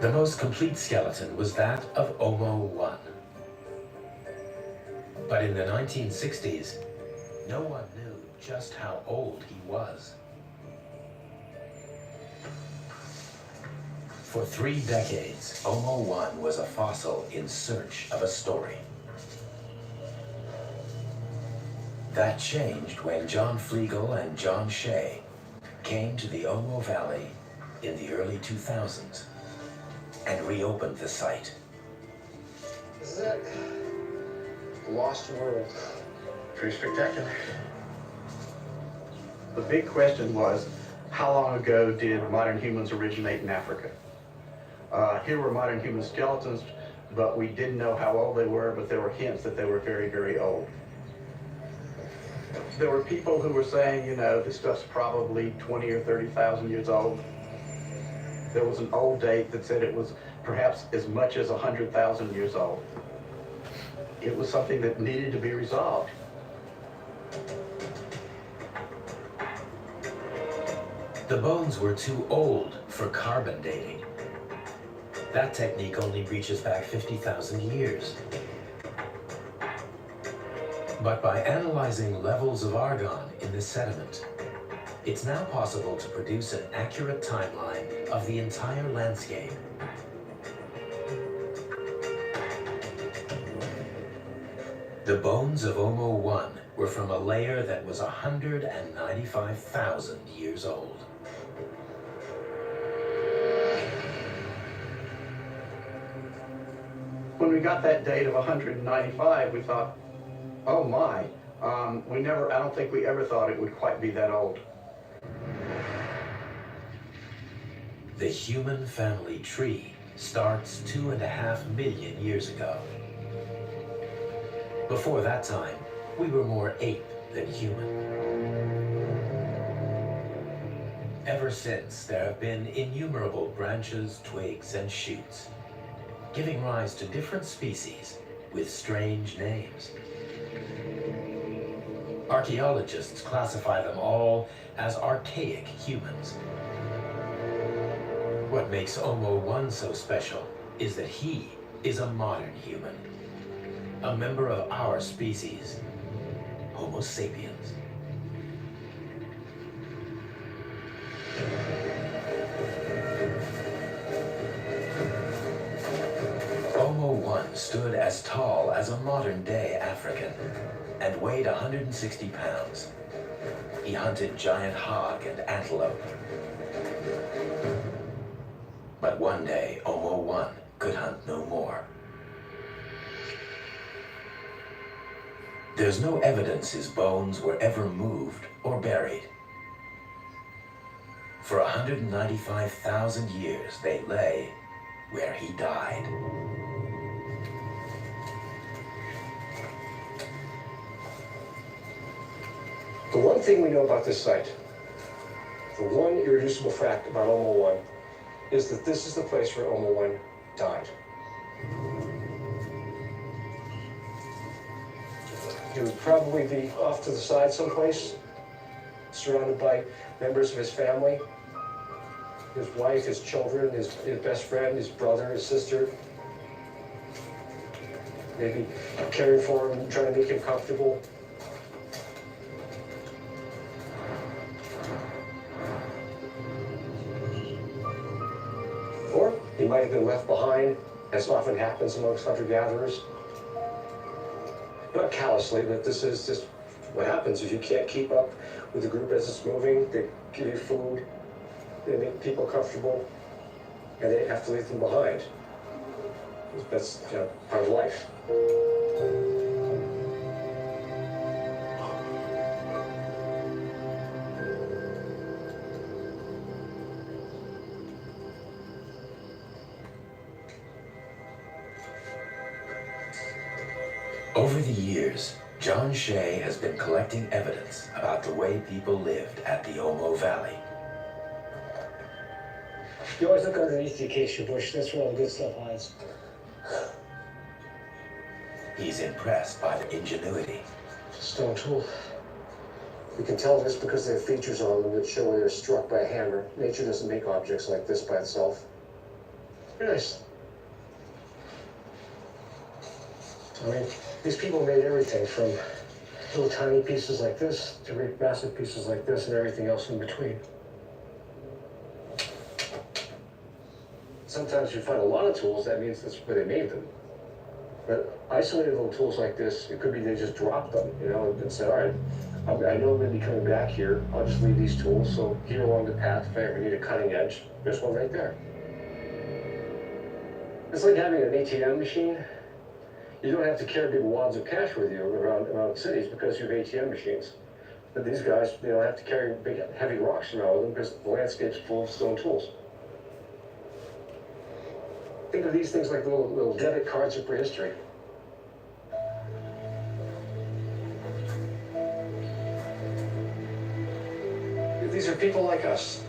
The most complete skeleton was that of Omo 1. But in the 1960s, no one knew just how old he was. For 3 decades, Omo 1 was a fossil in search of a story. That changed when John Flegel and John Shea came to the Omo Valley in the early 2000s and reopened the site. This is it. Lost world. Pretty spectacular. The big question was, how long ago did modern humans originate in Africa? Here were modern human skeletons, but we didn't know how old they were, but there were hints that they were very, very old. There were people who were saying, you know, this stuff's probably 20 or 30,000 years old. There was an old date that said it was perhaps as much as 100,000 years old. It was something that needed to be resolved. The bones were too old for carbon dating. That technique only reaches back 50,000 years. But by analyzing levels of argon in the sediment, it's now possible to produce an accurate timeline of the entire landscape. The bones of Omo 1 were from a layer that was 195,000 years old. When we got that date of 195, we thought, oh my, I don't think we ever thought it would quite be that old. The human family tree starts 2.5 million years ago. Before that time, we were more ape than human. Ever since, there have been innumerable branches, twigs, and shoots, giving rise to different species with strange names. Archaeologists classify them all as archaic humans. What makes Omo 1 so special is that he is a modern human, a member of our species, Homo sapiens. Omo 1 stood as tall as a modern-day African and weighed 160 pounds. He hunted giant hog and antelope. But one day, Omo 1 could hunt no more. There's no evidence his bones were ever moved or buried. For 195,000 years, they lay where he died. The one thing we know about this site, the one irreducible fact about Omo 1, is that this is the place where Omo 1 died. He would probably be off to the side someplace, surrounded by members of his family, his wife, his children, his best friend, his brother, his sister. Maybe caring for him, trying to make him comfortable. Or he might have been left behind, as often happens amongst hunter-gatherers. Not callously, but this is just what happens if you can't keep up with the group as it's moving. They give you food, they make people comfortable, and they have to leave them behind. That's, you know, part of life. Over the years, John Shea has been collecting evidence about the way people lived at the Omo Valley. You always look underneath the acacia bush. That's where all the good stuff hides. He's impressed by the ingenuity. Stone tool. We can tell this because they have features on them that show where they're struck by a hammer. Nature doesn't make objects like this by itself. Very nice. I mean, these people made everything from little tiny pieces like this to great massive pieces like this and everything else in between. Sometimes you find a lot of tools, that means that's where they made them. But isolated little tools like this, it could be they just dropped them, you know, and said, all right, I know I'm going to be coming back here. I'll just leave these tools. So here along the path, if I ever need a cutting edge, there's one right there. It's like having an ATM machine. You don't have to carry big wads of cash with you around cities because you have ATM machines. But these guys, they don't have to carry big, heavy rocks around with them because the landscape's full of stone tools. Think of these things like little debit cards of prehistory. These are people like us.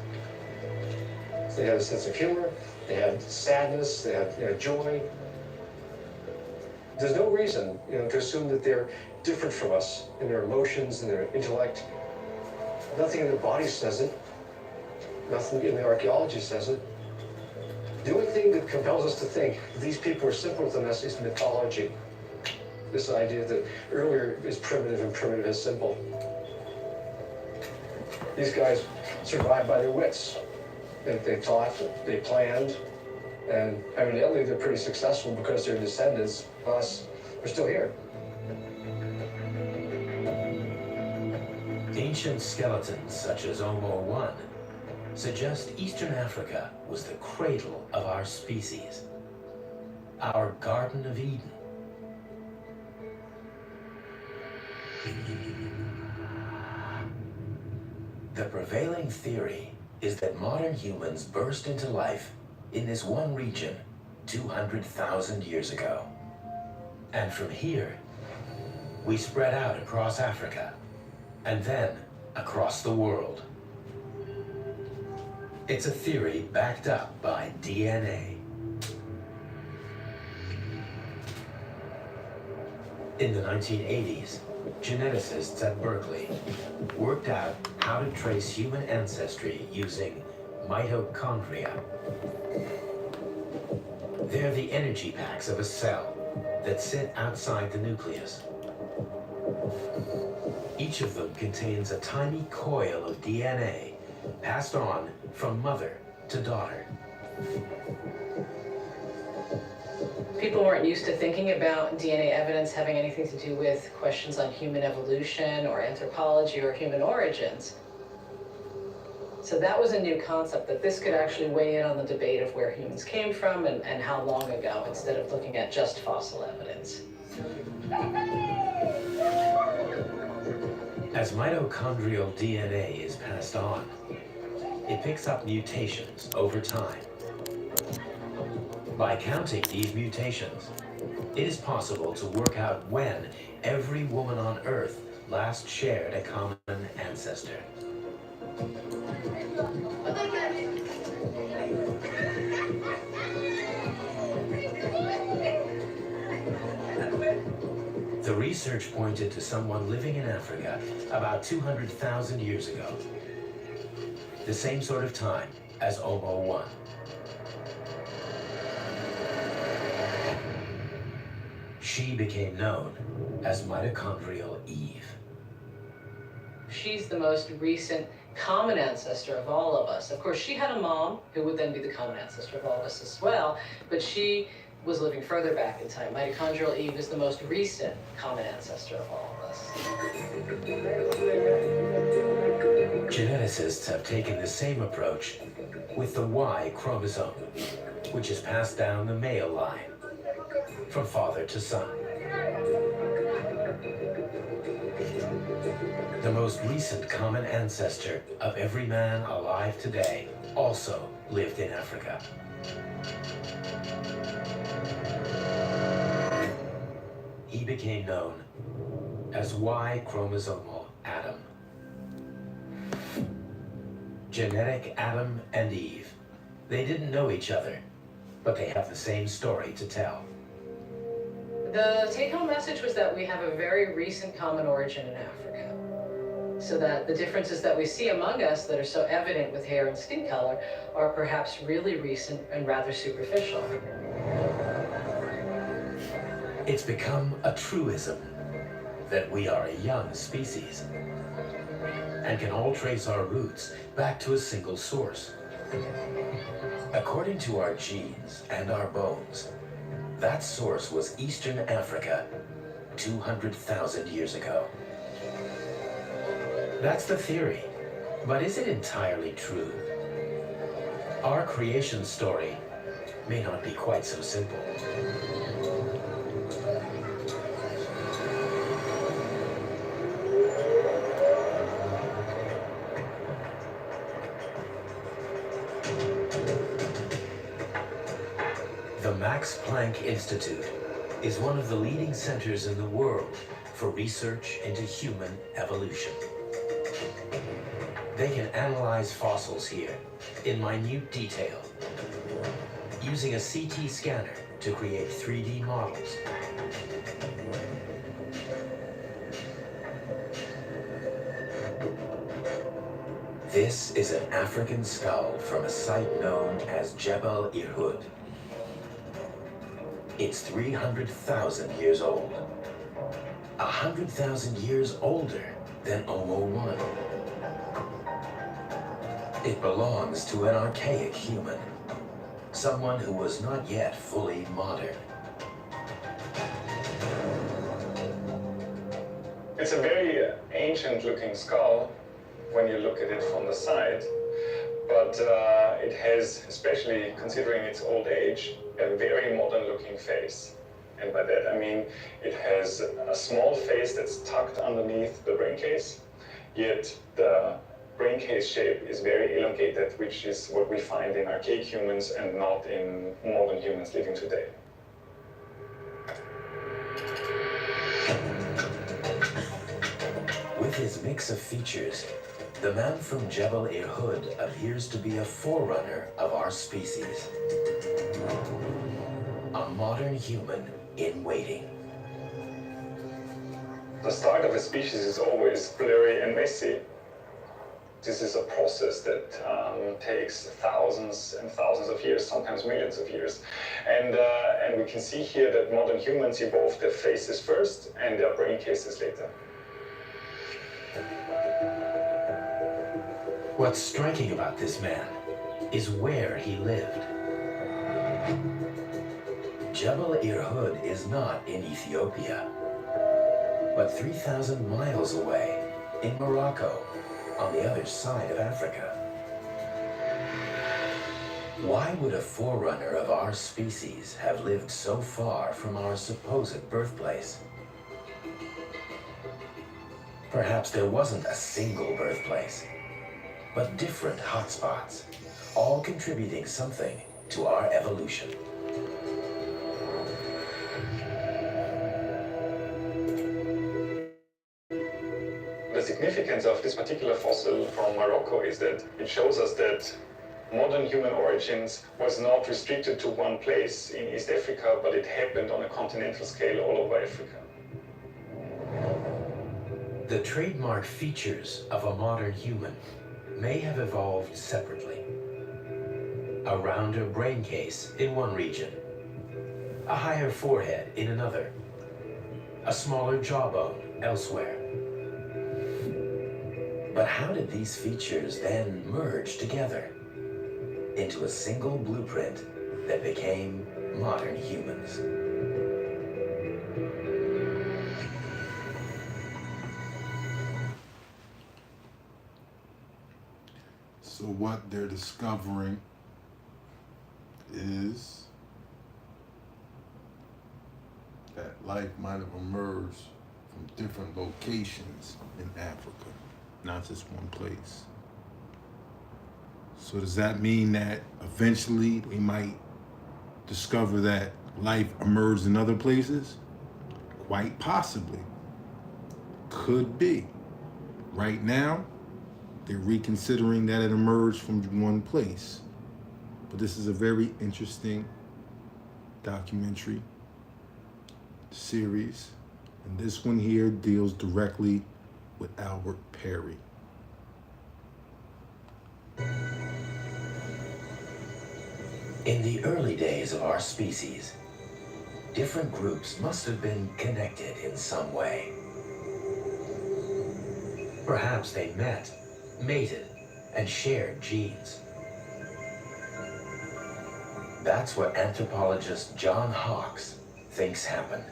They have a sense of humor, they have sadness, they have joy. There's no reason, to assume that they're different from us in their emotions and their intellect. Nothing in their body says it. Nothing in the archaeology says it. The only thing that compels us to think that these people are simpler than us is mythology. This idea that earlier is primitive and primitive is simple. These guys survived by their wits. They thought, they planned, and evidently they're pretty successful because their descendants, us, are still here. Ancient skeletons such as Omo 1 suggest Eastern Africa was the cradle of our species, our Garden of Eden. The prevailing theory is that modern humans burst into life in this one region 200,000 years ago. And from here, we spread out across Africa, and then across the world. It's a theory backed up by DNA. In the 1980s, geneticists at Berkeley worked out how to trace human ancestry using mitochondria. They're the energy packs of a cell that sit outside the nucleus. Each of them contains a tiny coil of DNA passed on from mother to daughter. People weren't used to thinking about DNA evidence having anything to do with questions on human evolution or anthropology or human origins. So that was a new concept, that this could actually weigh in on the debate of where humans came from and how long ago, instead of looking at just fossil evidence. As mitochondrial DNA is passed on, it picks up mutations over time. By counting these mutations, it is possible to work out when every woman on Earth last shared a common ancestor. The research pointed to someone living in Africa about 200,000 years ago, the same sort of time as Omo 1. She became known as mitochondrial Eve. She's the most recent common ancestor of all of us. Of course, she had a mom who would then be the common ancestor of all of us as well, but she was living further back in time. Mitochondrial Eve is the most recent common ancestor of all of us. Geneticists have taken the same approach with the Y chromosome, which is passed down the male line from father to son. The most recent common ancestor of every man alive today also lived in Africa. He became known as Y chromosomal Adam. Genetic Adam and Eve. They didn't know each other, but they have the same story to tell. The take-home message was that we have a very recent common origin in Africa. So that the differences that we see among us that are so evident with hair and skin color are perhaps really recent and rather superficial. It's become a truism that we are a young species and can all trace our roots back to a single source. According to our genes and our bones, that source was Eastern Africa 200,000 years ago. That's the theory, but is it entirely true? Our creation story may not be quite so simple. The Max Planck Institute is one of the leading centers in the world for research into human evolution. They can analyze fossils here in minute detail, using a CT scanner to create 3D models. This is an African skull from a site known as Jabal Irhoud. It's 300,000 years old. 100,000 years older than Homo 1. It belongs to an archaic human, someone who was not yet fully modern. It's a very ancient-looking skull when you look at it from the side, but it has, especially considering its old age, a very modern-looking face. And by that I mean it has a small face that's tucked underneath the brain case, yet the brain case shape is very elongated, which is what we find in archaic humans and not in modern humans living today. With his mix of features, the man from Jabal Irhoud appears to be a forerunner of our species. A modern human in waiting. The start of a species is always blurry and messy. This is a process that takes thousands and thousands of years, sometimes millions of years. And we can see here that modern humans evolved their faces first and their brain cases later. What's striking about this man is where he lived. Jabal Irhoud is not in Ethiopia, but 3,000 miles away in Morocco, on the other side of Africa. Why would a forerunner of our species have lived so far from our supposed birthplace? Perhaps there wasn't a single birthplace, but different hotspots, all contributing something to our evolution. The significance of this particular fossil from Morocco is that it shows us that modern human origins was not restricted to one place in East Africa, but it happened on a continental scale all over Africa. The trademark features of a modern human may have evolved separately. A rounder brain case in one region, a higher forehead in another, a smaller jawbone elsewhere. But how did these features then merge together into a single blueprint that became modern humans? So what they're discovering is that life might have emerged from different locations in Africa, not just one place. So does that mean that eventually we might discover that life emerged in other places? Quite possibly. Could be. Right now, they're reconsidering that it emerged from one place. But this is a very interesting documentary series. And this one here deals directly with Albert Perry. In the early days of our species, different groups must have been connected in some way. Perhaps they met, mated, and shared genes. That's what anthropologist John Hawkes thinks happened.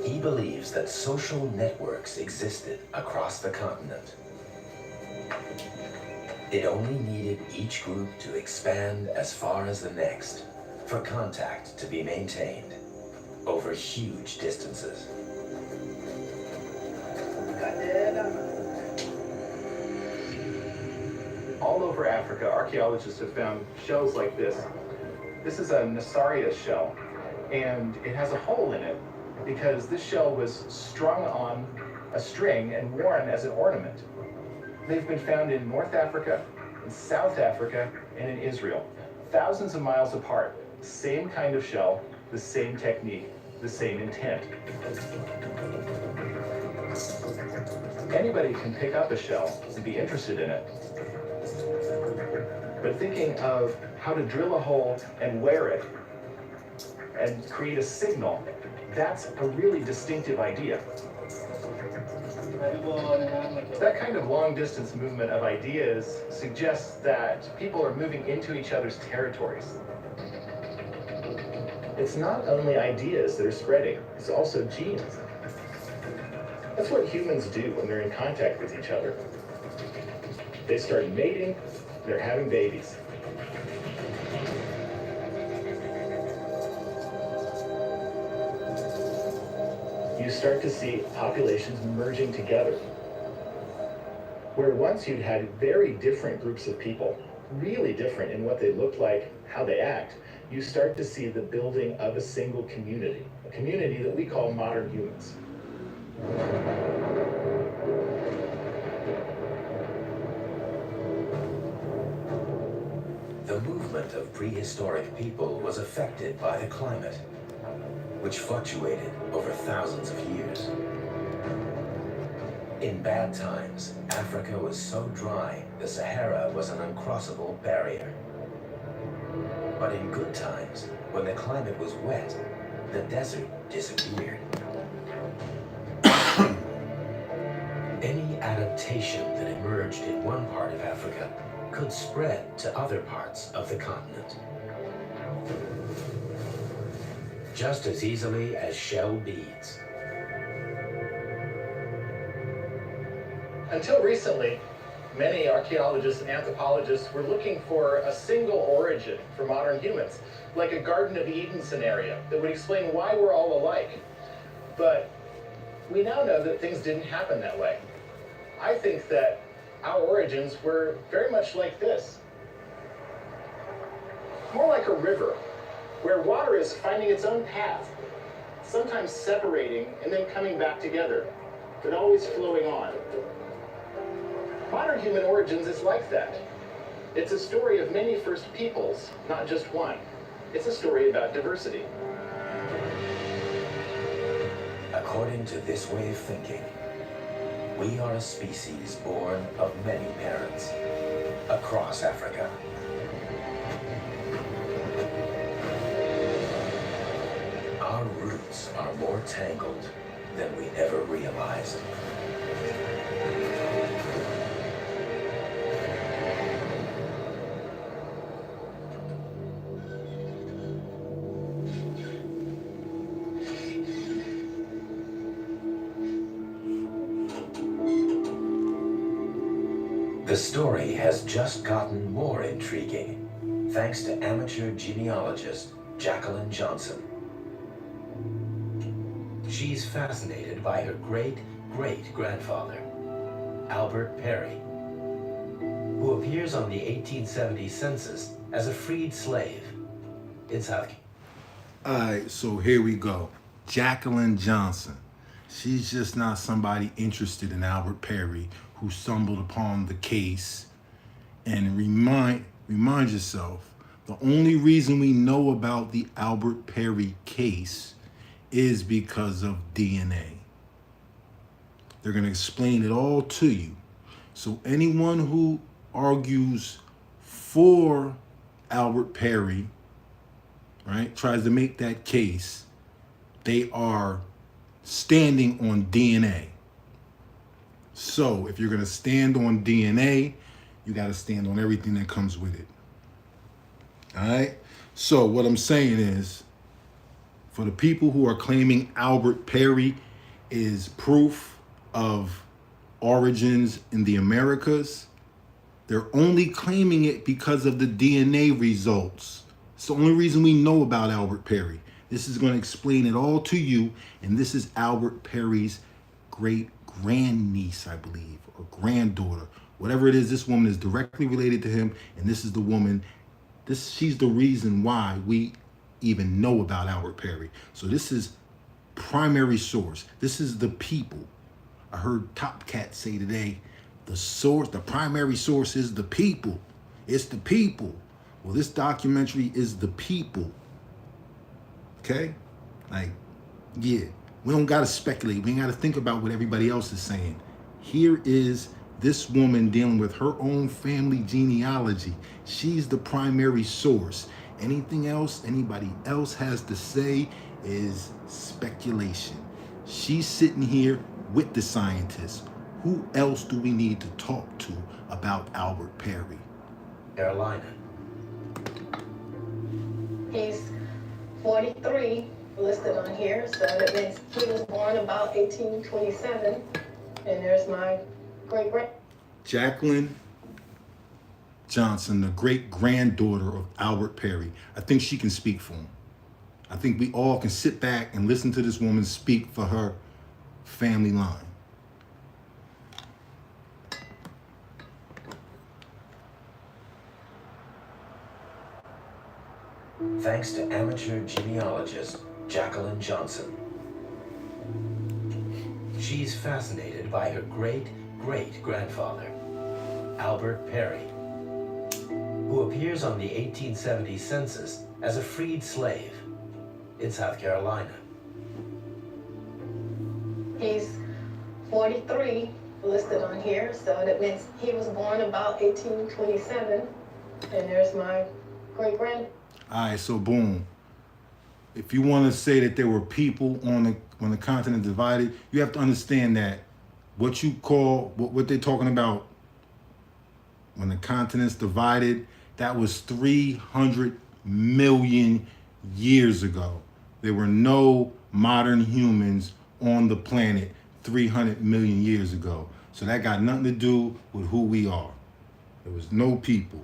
He believes that social networks existed across the continent. It only needed each group to expand as far as the next for contact to be maintained over huge distances. All over Africa, archaeologists have found shells like this. This is a Nassaria shell, and it has a hole in it because this shell was strung on a string and worn as an ornament. They've been found in North Africa, in South Africa, and in Israel. Thousands of miles apart, same kind of shell, the same technique, the same intent. Anybody can pick up a shell and be interested in it. But thinking of how to drill a hole and wear it and create a signal, that's a really distinctive idea. That kind of long-distance movement of ideas suggests that people are moving into each other's territories. It's not only ideas that are spreading, it's also genes. That's what humans do when they're in contact with each other. They start mating, they're having babies. You start to see populations merging together. Where once you'd had very different groups of people, really different in what they look like, how they act, you start to see the building of a single community, a community that we call modern humans. The movement of prehistoric people was affected by the climate, which fluctuated over thousands of years. In bad times, Africa was so dry, the Sahara was an uncrossable barrier. But in good times, when the climate was wet, the desert disappeared. Any adaptation that emerged in one part of Africa could spread to other parts of the continent. Just as easily as shell beads. Until recently, many archaeologists and anthropologists were looking for a single origin for modern humans, like a Garden of Eden scenario that would explain why we're all alike. But we now know that things didn't happen that way. I think that our origins were very much like this. More like a river, where water is finding its own path, sometimes separating and then coming back together, but always flowing on. Modern human origins is like that. It's a story of many first peoples, not just one. It's a story about diversity. According to this way of thinking, we are a species born of many parents across Africa. Our roots are more tangled than we ever realized. The story has just gotten more intriguing thanks to amateur genealogist Jacqueline Johnson. She's fascinated by her great-great-grandfather, Albert Perry, who appears on the 1870 census as a freed slave in South Carolina. All right, so here we go. Jacqueline Johnson. She's just not somebody interested in Albert Perry who stumbled upon the case. And remind yourself, the only reason we know about the Albert Perry case is because of DNA. They're going to explain it all to you. So anyone who argues for Albert Perry, right, tries to make that case, they are standing on DNA. So if you're going to stand on DNA, you got to stand on everything that comes with it. All right? So what I'm saying is, for the people who are claiming Albert Perry is proof of origins in the Americas, they're only claiming it because of the DNA results. It's the only reason we know about Albert Perry. This is going to explain it all to you, and this is Albert Perry's great-grandniece, I believe, or granddaughter. Whatever it is, this woman is directly related to him, and this is the woman, she's the reason why we even know about Albert Perry. So this is primary source. This is the people. I heard Top Cat say today, the source, the primary source is the people. It's the people. Well, this documentary is the people. Okay? Like, yeah, we don't got to speculate. We ain't got to think about what everybody else is saying. Here is this woman dealing with her own family genealogy. She's the primary source. Anything else anybody else has to say is speculation. She's sitting here with the scientists. Who else do we need to talk to about Albert Perry? Carolina. He's 43 listed on here, so that means he was born about 1827. And there's my great-grand. Jacqueline Johnson, the great-granddaughter of Albert Perry. I think she can speak for him. I think we all can sit back and listen to this woman speak for her family line. Thanks to amateur genealogist Jacqueline Johnson. She's fascinated by her great-great-grandfather, Albert Perry, who appears on the 1870 census as a freed slave in South Carolina. He's 43 listed on here, so that means he was born about 1827. And there's my great-grand. All right, so boom. If you want to say that there were people on when the continent divided, you have to understand that what you call, what they're talking about when the continents divided, that was 300 million years ago. There were no modern humans on the planet 300 million years ago. So that got nothing to do with who we are. There was no people.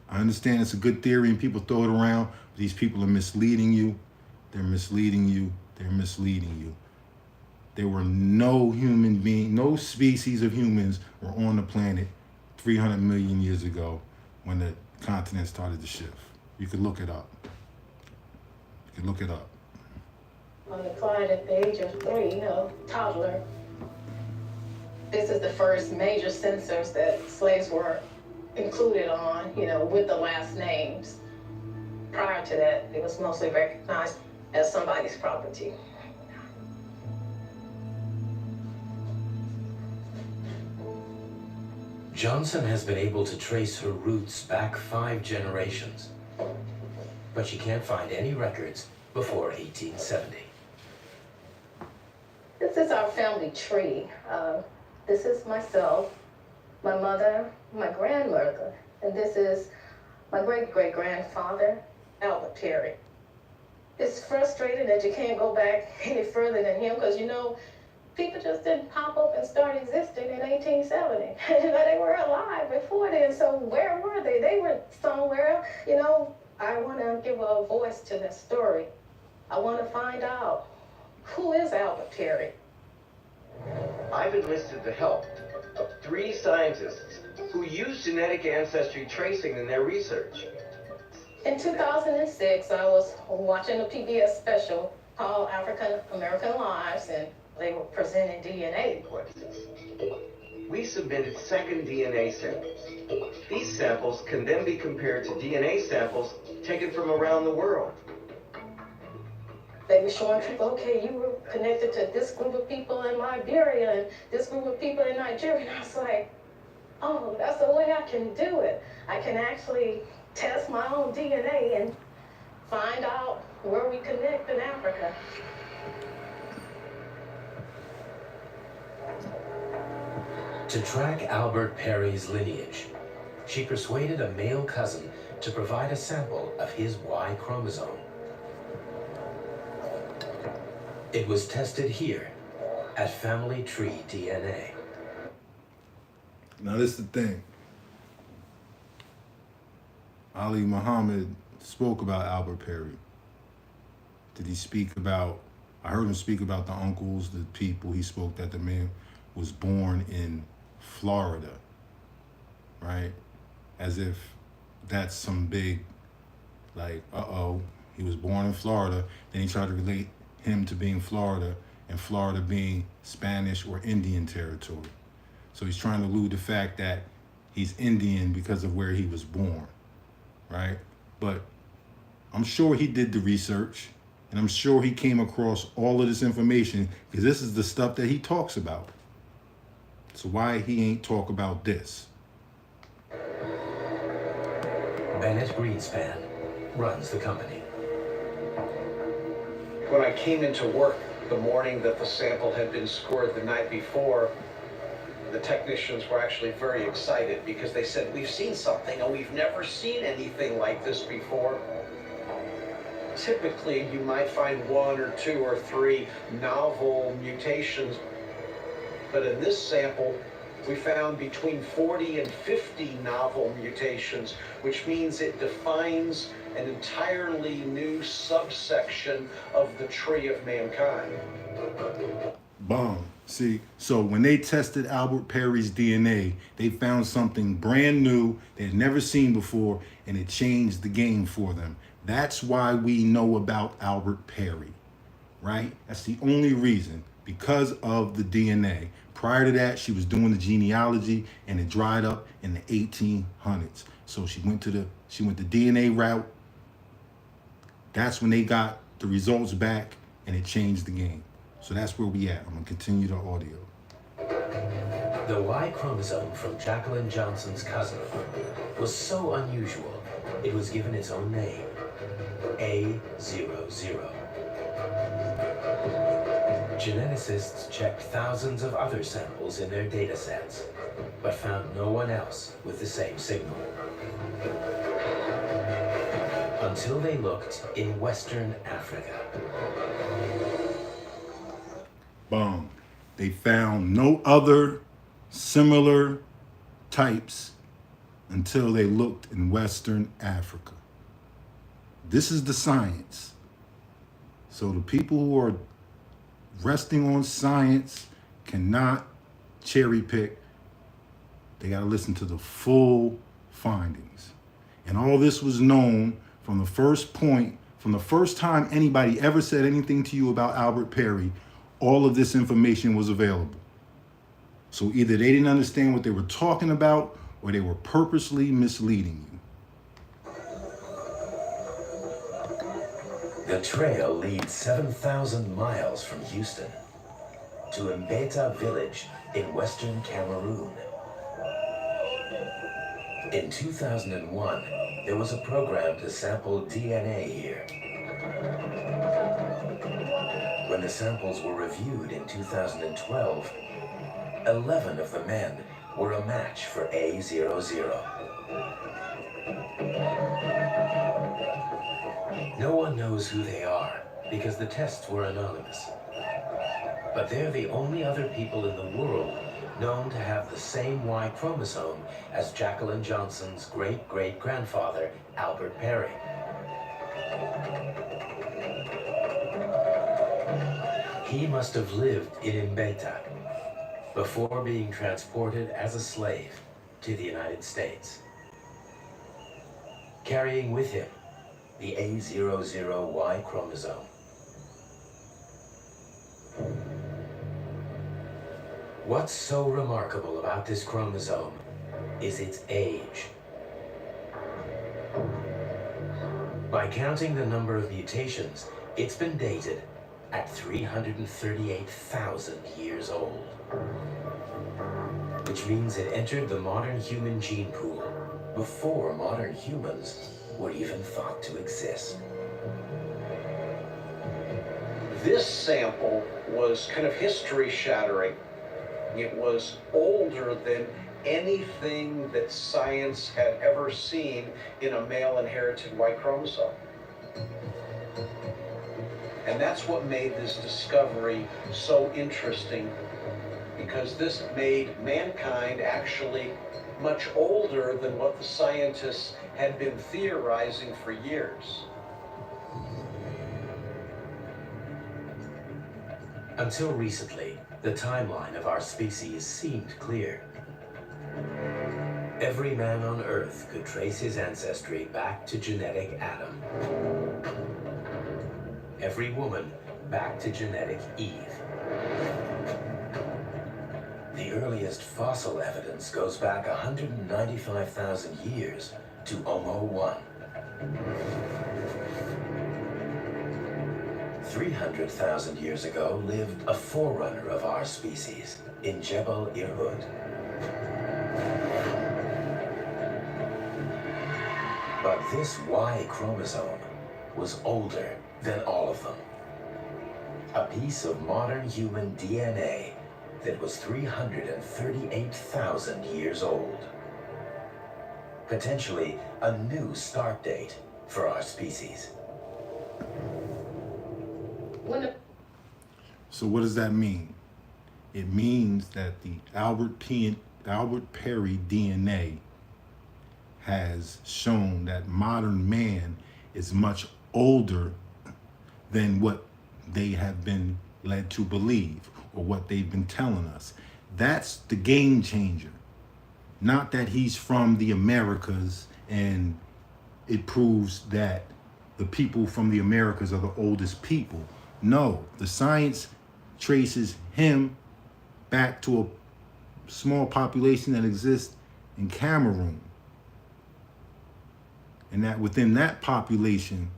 I understand it's a good theory and people throw it around. But these people are misleading you. They're misleading you. They're misleading you. There were no human being, no species of humans were on the planet 300 million years ago when the continent started to shift. You could look it up. You can look it up. On the client at the age of 3, toddler. This is the first major census that slaves were included on, with the last names. Prior to that, it was mostly recognized as somebody's property. Johnson has been able to trace her roots back 5 generations, but she can't find any records before 1870. This is our family tree. This is myself, my mother, my grandmother, and this is my great-great-grandfather, Albert Perry. It's frustrating that you can't go back any further than him because, people just didn't pop up and start existing in 1870. They were alive before then, so where were they? They were somewhere. I want to give a voice to this story. I want to find out, who is Albert Perry? I've enlisted the help of 3 scientists who use genetic ancestry tracing in their research. In 2006, I was watching a PBS special called African American Lives, and they were presenting DNA. We submitted second DNA samples. These samples can then be compared to DNA samples taken from around the world. they were showing people, okay, you were connected to this group of people in Liberia and this group of people in Nigeria. And I was like, oh, that's the way I can do it. I can actually test my own DNA and find out where we connect in Africa. To track Albert Perry's lineage, she persuaded a male cousin to provide a sample of his Y chromosome. It was tested here at Family Tree DNA. Now, this is the thing. Ali Muhammad spoke about Albert Perry. Did he speak about, I heard him speak about the uncles, the people. He spoke that the man was born in Florida, right? As if that's some big, like, he was born in Florida. Then he tried to relate him to being Florida and Florida being Spanish or Indian territory. So he's trying to allude the fact that he's Indian because of where he was born, right? But I'm sure he did the research, and I'm sure he came across all of this information because this is the stuff that he talks about. So why he ain't talk about this? Bennett Greenspan runs the company. When I came into work the morning that the sample had been scored the night before, the technicians were actually very excited because they said, we've seen something and we've never seen anything like this before. Typically, you might find 1 or 2 or 3 novel mutations, but in this sample, we found between 40 and 50 novel mutations, which means it defines an entirely new subsection of the tree of mankind. Bomb. See, so when they tested Albert Perry's DNA, they found something brand new they had never seen before, and it changed the game for them. That's why we know about Albert Perry, right? That's the only reason, because of the DNA. Prior to that, she was doing the genealogy, and it dried up in the 1800s. So she went the DNA route. That's when they got the results back, and it changed the game. So that's where we at. I'm gonna continue the audio. The Y chromosome from Jacqueline Johnson's cousin was so unusual, it was given its own name, A00. Geneticists checked thousands of other samples in their data sets, but found no one else with the same signal. Until they looked in Western Africa. Boom. They found no other similar types until they looked in Western Africa. This is the science. So the people who are resting on science cannot cherry pick. They got to listen to the full findings. And all this was known from the first point, from the first time anybody ever said anything to you about Albert Perry. All of this information was available. So either they didn't understand what they were talking about, or they were purposely misleading you. The trail leads 7,000 miles from Houston to Mbeta village in western Cameroon. In 2001, there was a program to sample DNA here. When the samples were reviewed in 2012, 11 of the men were a match for A00. No one knows who they are because the tests were anonymous. But they're the only other people in the world known to have the same Y chromosome as Jacqueline Johnson's great-great-grandfather, Albert Perry. He must have lived in Mbeta before being transported as a slave to the United States, carrying with him the A00Y chromosome. What's so remarkable about this chromosome is its age. By counting the number of mutations It's been dated at 338,000 years old, which means it entered the modern human gene pool before modern humans were even thought to exist. This sample was kind of history shattering. It was older than anything that science had ever seen in a male inherited Y chromosome. And that's what made this discovery so interesting, because this made mankind actually much older than what the scientists had been theorizing for years. Until recently, the timeline of our species seemed clear. Every man on Earth could trace his ancestry back to genetic Adam. Every woman back to genetic Eve. The earliest fossil evidence goes back 195,000 years to Homo 1. 300,000 years ago lived a forerunner of our species in Jabari. But this Y chromosome was older than all of them. A piece of modern human DNA that was 338,000 years old. Potentially a new start date for our species. So what does that mean? It means that the Albert Perry DNA has shown that modern man is much older than what they have been led to believe or what they've been telling us. That's the game changer. Not that he's from the Americas and it proves that the people from the Americas are the oldest people. No, the science traces him back to a small population that exists in Cameroon. And that within that population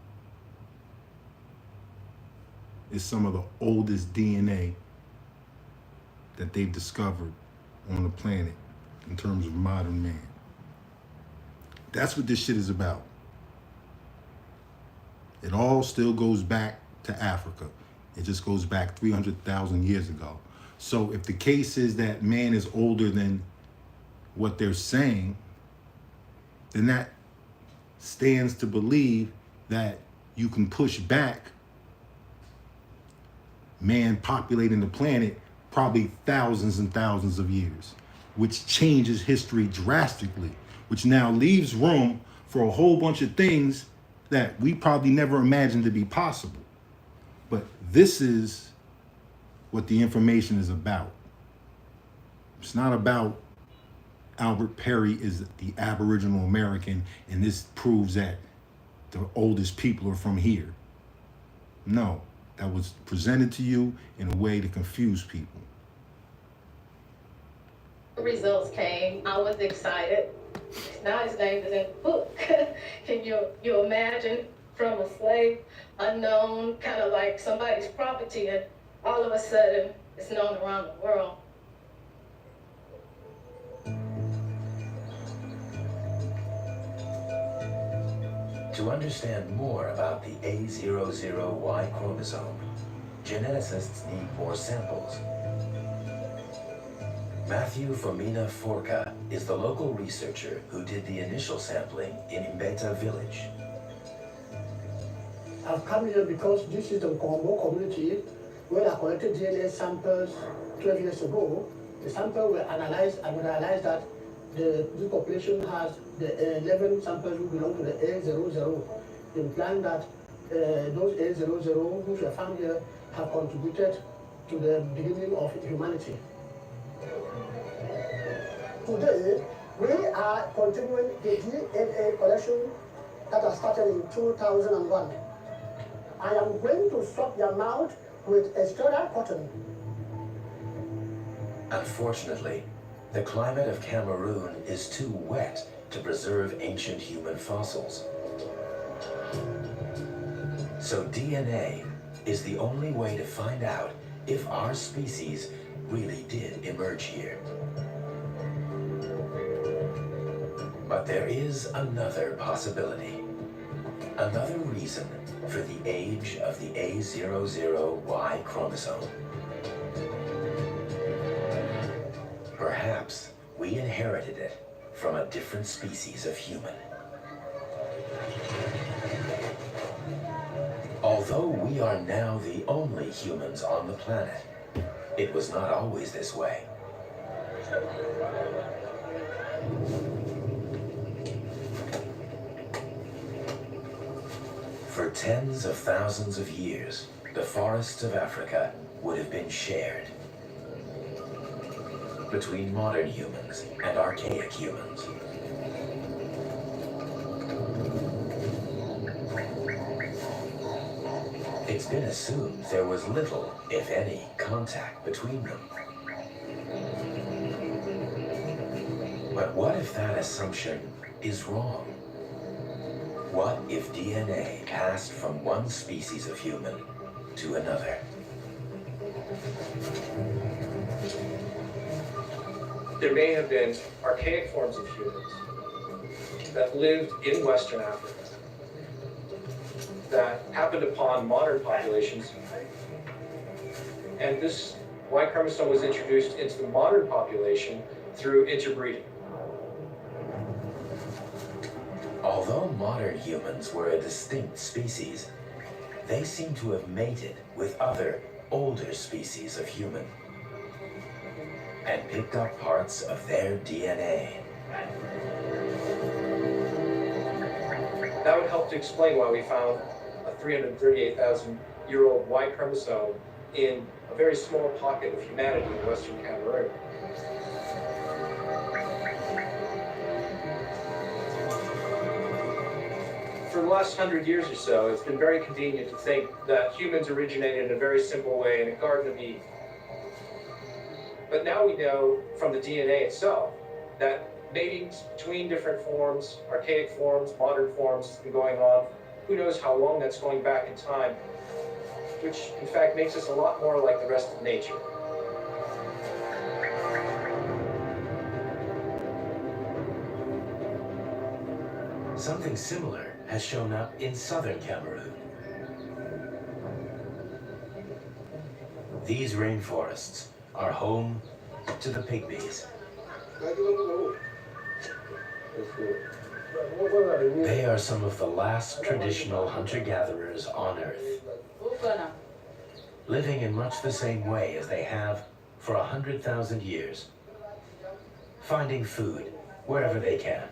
is some of the oldest DNA that they've discovered on the planet in terms of modern man. That's what this shit is about. It all still goes back to Africa. It just goes back 300,000 years ago. So if the case is that man is older than what they're saying, then that stands to believe that you can push back man populating the planet probably thousands and thousands of years, which changes history drastically, which now leaves room for a whole bunch of things that we probably never imagined to be possible. But this is what the information is about. It's not about Albert Perry is the Aboriginal American and this proves that the oldest people are from here. No, that was presented to you in a way to confuse people. Results came, I was excited. Now his name is in the book. Can you imagine, from a slave, unknown, kind of like somebody's property, and all of a sudden it's known around the world. To understand more about the A00Y chromosome, geneticists need more samples. Matthew Fomina Forca is the local researcher who did the initial sampling in Mbeta village. I've come here because this is the Combo community where I collected DNA samples 12 years ago. The samples were analyzed and we realized that this population has the 11 samples who belong to the A00, implying that those A00 which were found here have contributed to the beginning of humanity. Today, we are continuing the DNA collection that was started in 2001. I am going to stop the amount with external cotton. Unfortunately, the climate of Cameroon is too wet to preserve ancient human fossils. So DNA is the only way to find out if our species really did emerge here. But there is another possibility. Another reason for the age of the A00Y chromosome. Perhaps we inherited it from a different species of human. Although we are now the only humans on the planet, it was not always this way. For tens of thousands of years, the forests of Africa would have been shared between modern humans and archaic humans. It's been assumed there was little, if any, contact between them. But what if that assumption is wrong? What if DNA passed from one species of human to another? There may have been archaic forms of humans that lived in Western Africa that happened upon modern populations, and this Y chromosome was introduced into the modern population through interbreeding. Although modern humans were a distinct species, they seem to have mated with other, older species of human and picked up parts of their DNA. That would help to explain why we found a 338,000-year-old Y chromosome in a very small pocket of humanity in Western Cameroon. For the last 100 years or so, it's been very convenient to think that humans originated in a very simple way in a Garden of Eden. But now we know from the DNA itself that matings between different forms, archaic forms, modern forms, has been going on. Who knows how long that's going back in time, which in fact makes us a lot more like the rest of nature. Something similar has shown up in southern Cameroon. These rainforests are home to the pygmies. They are some of the last traditional hunter-gatherers on Earth, living in much the same way as they have for 100,000 years, finding food wherever they can.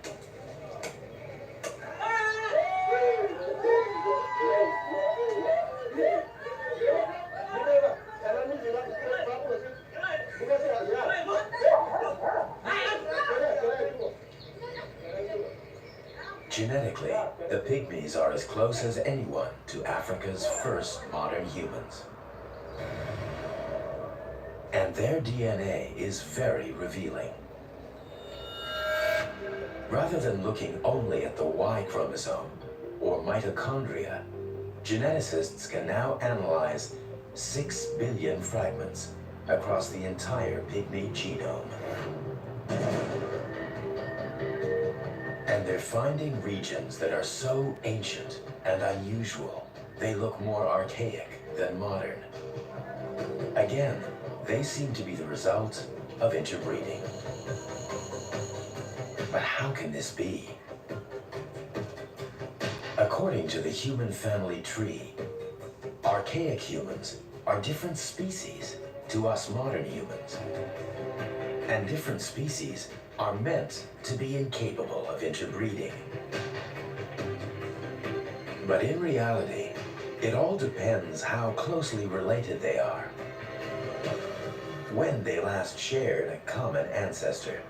Genetically, the pygmies are as close as anyone to Africa's first modern humans. And their DNA is very revealing. Rather than looking only at the Y chromosome or mitochondria, geneticists can now analyze 6 billion fragments across the entire pygmy genome. And they're finding regions that are so ancient and unusual, they look more archaic than modern. Again, they seem to be the result of interbreeding. But how can this be? According to the human family tree, archaic humans are different species to us modern humans. And different species are meant to be incapable of interbreeding. But in reality, it all depends how closely related they are, when they last shared a common ancestor.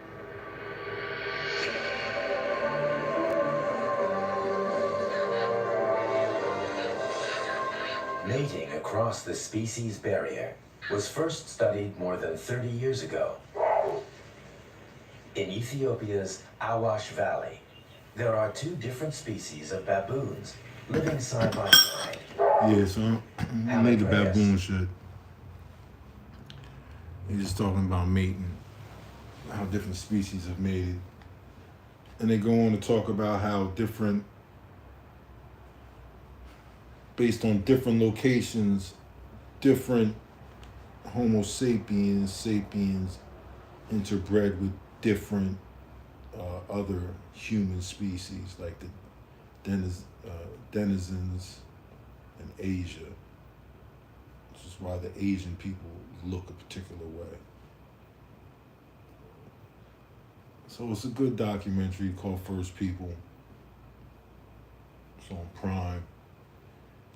Mating across the species barrier was first studied more than 30 years ago. In Ethiopia's Awash Valley, there are 2 different species of baboons living side by side Yeah, so I made the baboon shit. He's just talking about mating, how different species have mated. And they go on to talk about how different, based on different locations, different Homo sapiens interbred with different other human species, like the denizens in Asia, which is why the Asian people look a particular way. So it's a good documentary called First People. It's on Prime.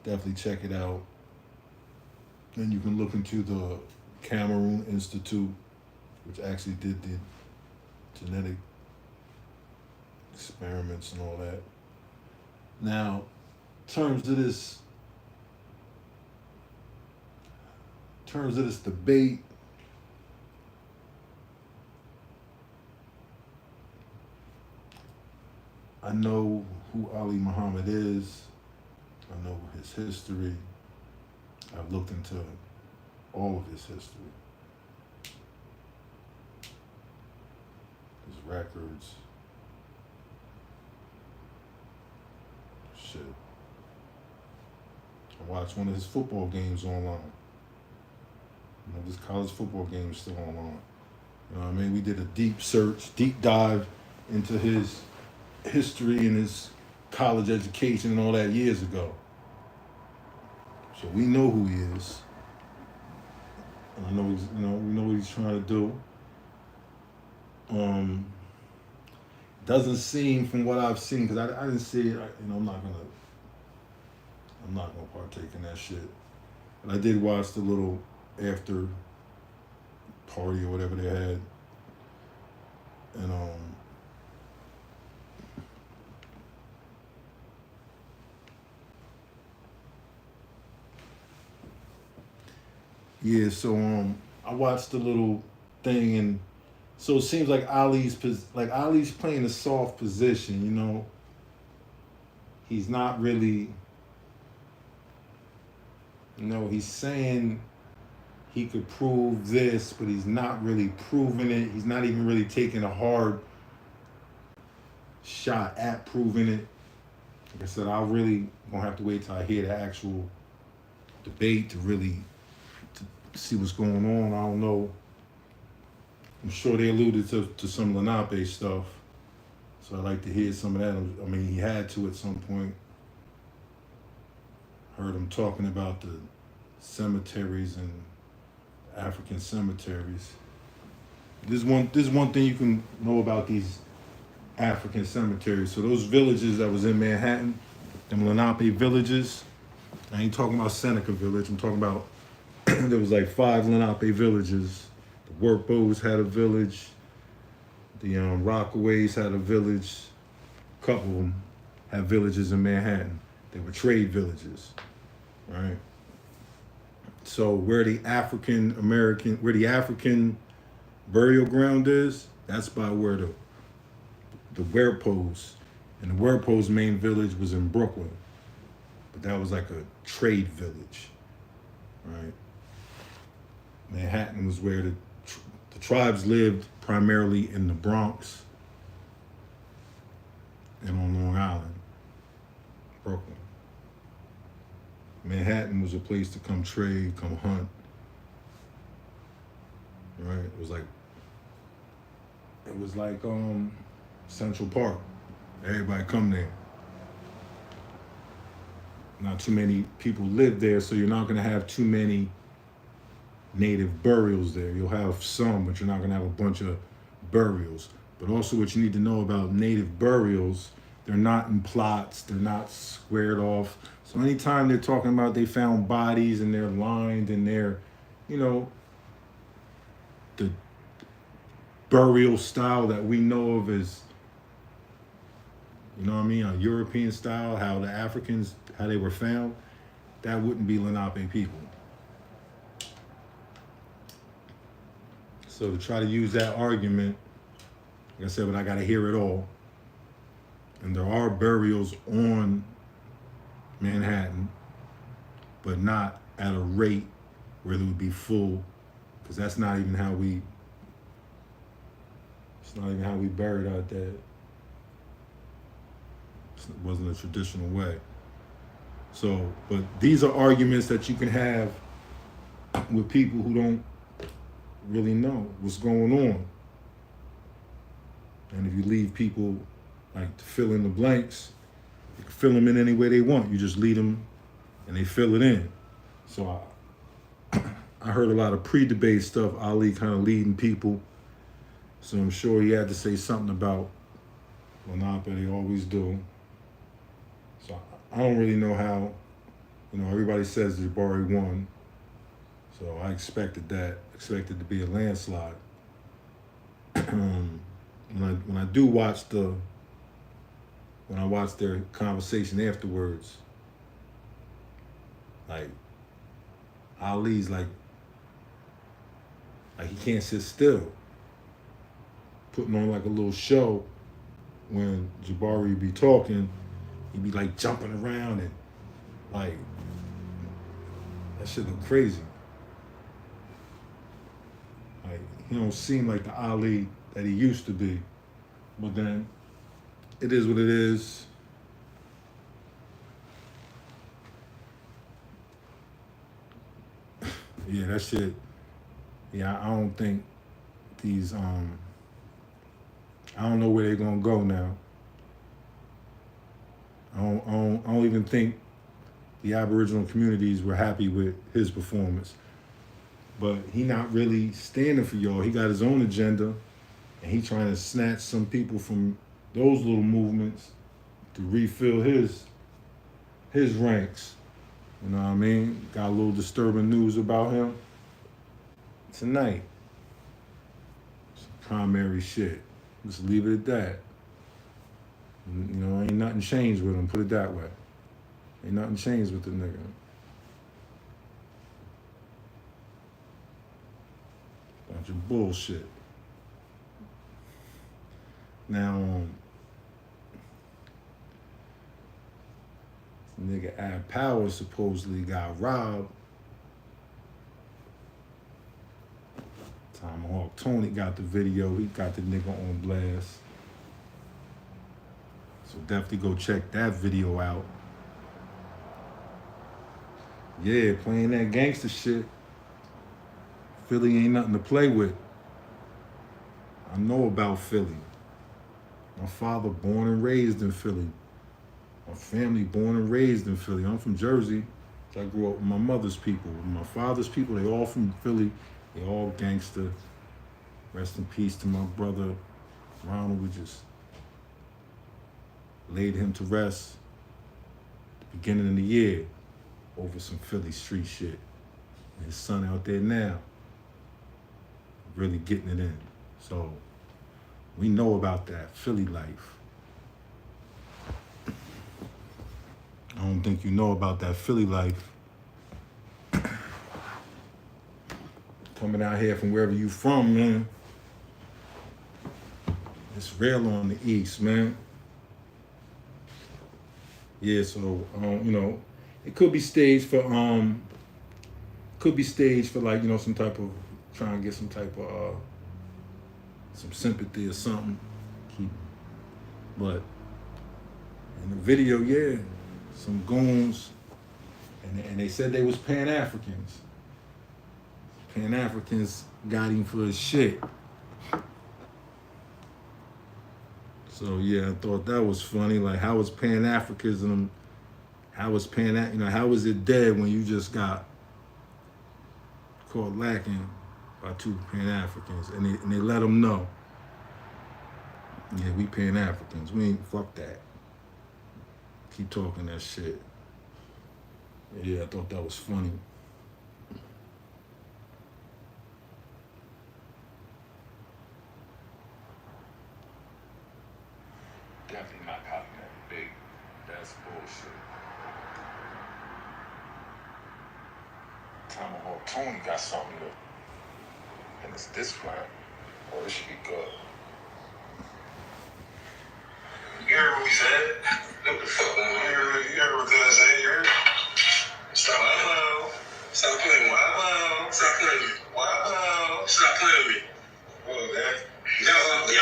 Definitely check it out. Then you can look into the Cameroon Institute, which actually did the genetic experiments and all that. Now, in terms of this debate, I know who Ali Muhammad is. I know his history. I've looked into all of his history. His records. Shit. I watched one of his football games online. You know, this college football game is still online. You know what I mean? We did a deep dive into his history and his college education and all that years ago. So we know who he is. And I know we know what he's trying to do. Doesn't seem from what I've seen, because I didn't see it. I'm not gonna partake in that shit. But I did watch the little after party or whatever they had, and yeah. So I watched the little thing, and so it seems like Ali's playing a soft position. You know, he's not really. He's saying he could prove this, but he's not really proving it. He's not even really taking a hard shot at proving it. Like I said, I really gonna have to wait till I hear the actual debate to really see what's going on. I don't know. I'm sure they alluded to some Lenape stuff, so I'd like to hear some of that. I mean, he had to at some point. Heard him talking about the cemeteries and African cemeteries. This is one thing you can know about these African cemeteries. So those villages that was in Manhattan, them Lenape villages, I ain't talking about Seneca Village, I'm talking about there was like 5 Lenape villages. The Workbows had a village, the Rockaways had a village, a couple of them had villages in Manhattan. They were trade villages, right? So where the African burial ground is, that's by where the Werpos, and the Werpos main village was in Brooklyn, but that was like a trade village, right? Manhattan was where the tribes lived, primarily in the Bronx and on Long Island, Brooklyn. Manhattan was a place to come trade, come hunt, right? It was like Central Park. Everybody come there. Not too many people live there, so you're not gonna have too many native burials there. You'll have some, but you're not gonna have a bunch of burials. But also what you need to know about native burials, they're not in plots, they're not squared off. So anytime they're talking about they found bodies and they're lined and they're, the burial style that we know of as, a European style, how the Africans, how they were found, that wouldn't be Lenape people. So to try to use that argument, like I said, but I gotta hear it all. And there are burials on Manhattan. but not at a rate where it would be full, because that's not even how we, it's not even how we buried our dead. It wasn't a traditional way. So, but these are arguments that you can have with people who don't really know what's going on. And if you leave people like to fill in the blanks, you can fill them in any way they want. You just lead them and they fill it in. So I heard a lot of pre-debate stuff, Ali kind of leading people. So I'm sure he had to say something about Lenape, they always do. So I don't really know how, you know, everybody says Jabari won. So I expected that, expected to be a landslide. When I do watch when I watch their conversation afterwards, like Ali's like he can't sit still, putting on like a little show. When Jabari be talking, he'd be like jumping around and like, that shit look crazy. Like, he don't seem like the Ali that he used to be. But then, it is what it is. Yeah, that shit, yeah, I don't think these, I don't know where they're gonna go now. I don't even think the Aboriginal communities were happy with his performance. But he not really standing for y'all. He got his own agenda, and he trying to snatch some people from those little movements to refill his ranks. You know what I mean? Got a little disturbing news about him tonight. Some primary shit. Just leave it at that. You know, ain't nothing changed with him, put it that way. Ain't nothing changed with the nigga. Bunch of bullshit. Now, nigga Apparel supposedly got robbed. Tomahawk Tony got the video. He got the nigga on blast. So definitely go check that video out. Yeah, playing that gangster shit. Philly ain't nothing to play with. I know about Philly. My father born and raised in Philly. My family born and raised in Philly. I'm from Jersey. I grew up with my mother's people. My father's people, they all from Philly. They all gangster. Rest in peace to my brother Ronald. We just laid him to rest at the beginning of the year over some Philly street shit. And his son out there now, really getting it in. So we know about that Philly life. I don't think you know about that Philly life. Coming out here from wherever you from, man. It's real on the East, man. Yeah, so you know, it could be staged for like, you know, some type of, trying to get some type of some sympathy or something. But in the video, yeah, some goons, and they said they was Pan-Africans. Pan-Africans got him for his shit. So yeah, I thought that was funny. Like, how is Pan-Africanism, how is how is it dead when you just got caught lacking by two Pan-Africans, and they let them know. Yeah, we Pan-Africans. We ain't, fuck that. Keep talking that shit. Yeah, I thought that was funny. Definitely not copying that big. That's bullshit. Tomahawk Tony got something to, and it's this plan. Oh, this should be good. You heard what he said? What the fuck, man? You heard what I said? You heard? It's Stop playing. Stop playing. Stop playing. Stop playing with me. Well, man. Y'all on the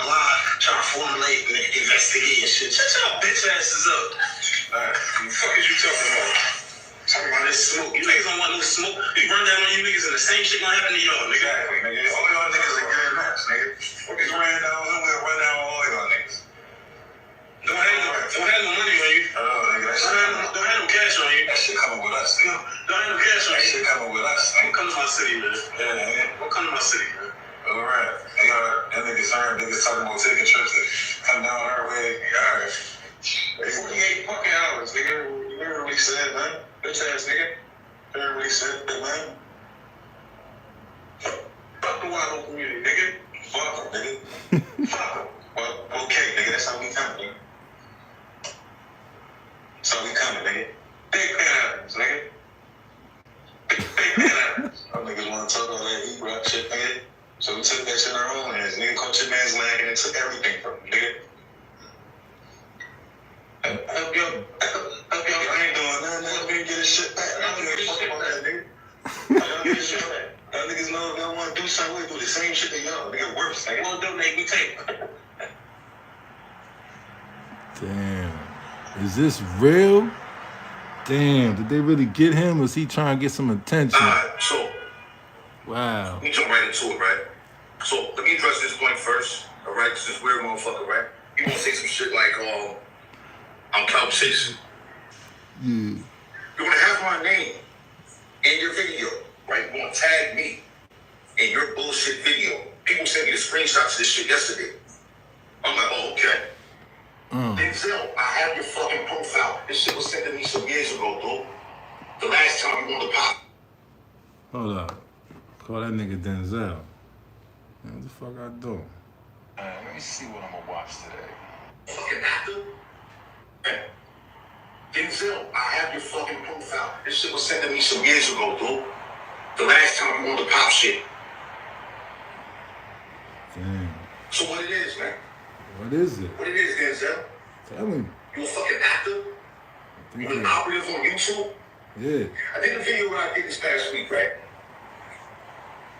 line trying to formulate and investigate and shit. Shut your bitch asses up. Alright, what the fuck is you talking about? Talking about this smoke. You niggas don't want no smoke. We run down on you niggas and the same shit gonna happen to y'all, nigga. Exactly, nigga. All y'all niggas are good match, nigga. Fuck is ran down, we'll run down on all y'all niggas. Don't have no money on you. Nigga, don't have no cash on you. That shit coming with us, nigga. Don't have no cash on you. That shit coming with us, nigga. What come to my city, man? Yeah, nigga. What come to my city, man? Alright. That niggas talking about taking trips to come down our way. Alright. 48 fucking hours, nigga. You heard what he said, man. Bitch ass nigga. You heard what he said, man. Fuck the wild old community, nigga. Fuck them, nigga. Fuck them. Well, okay, nigga. That's how we coming, nigga. That's how we coming, nigga. Big Pan-Africans, nigga. Big Pan-Africans. Them niggas want to talk all that E-rap shit, nigga. So we took that shit in our own hands. Nigga caught your man's lag and took everything from him, nigga. Help y'all. I ain't doing nothing. Let me get his shit back. I don't give a fuck about that, nigga. Y'all get his shit back. Y'all niggas know if y'all want to do something, we do the same shit that y'all. Nigga, worse. Nigga, want to donate, we take. Damn. Is this real? Damn. Did they really get him? Or was he trying to get some attention? So. Wow. Let me jump right into it, right? So, let me address this point first, all right? Because this weird motherfucker, right? You want to say some shit like, I'm clout chasing. Yeah. You want to have my name in your video, right? You want to tag me in your bullshit video. People sent me the screenshots of this shit yesterday. I'm like, oh, okay. Denzel, I have your fucking profile. This shit was sent to me some years ago, dude. The last time you wanted to pop. Hold up. Call that nigga Denzel. Man, what the fuck I do? Let me see what I'm gonna watch today. Fucking actor? Denzel, I have your fucking profile. This shit was sent to me some years ago, dude. The last time you wanted to pop shit. Damn. So what it is, man? What is it? What it is, Denzel? Tell me. You a fucking actor? You an operative on YouTube? Yeah. I did a video what I did this past week, right?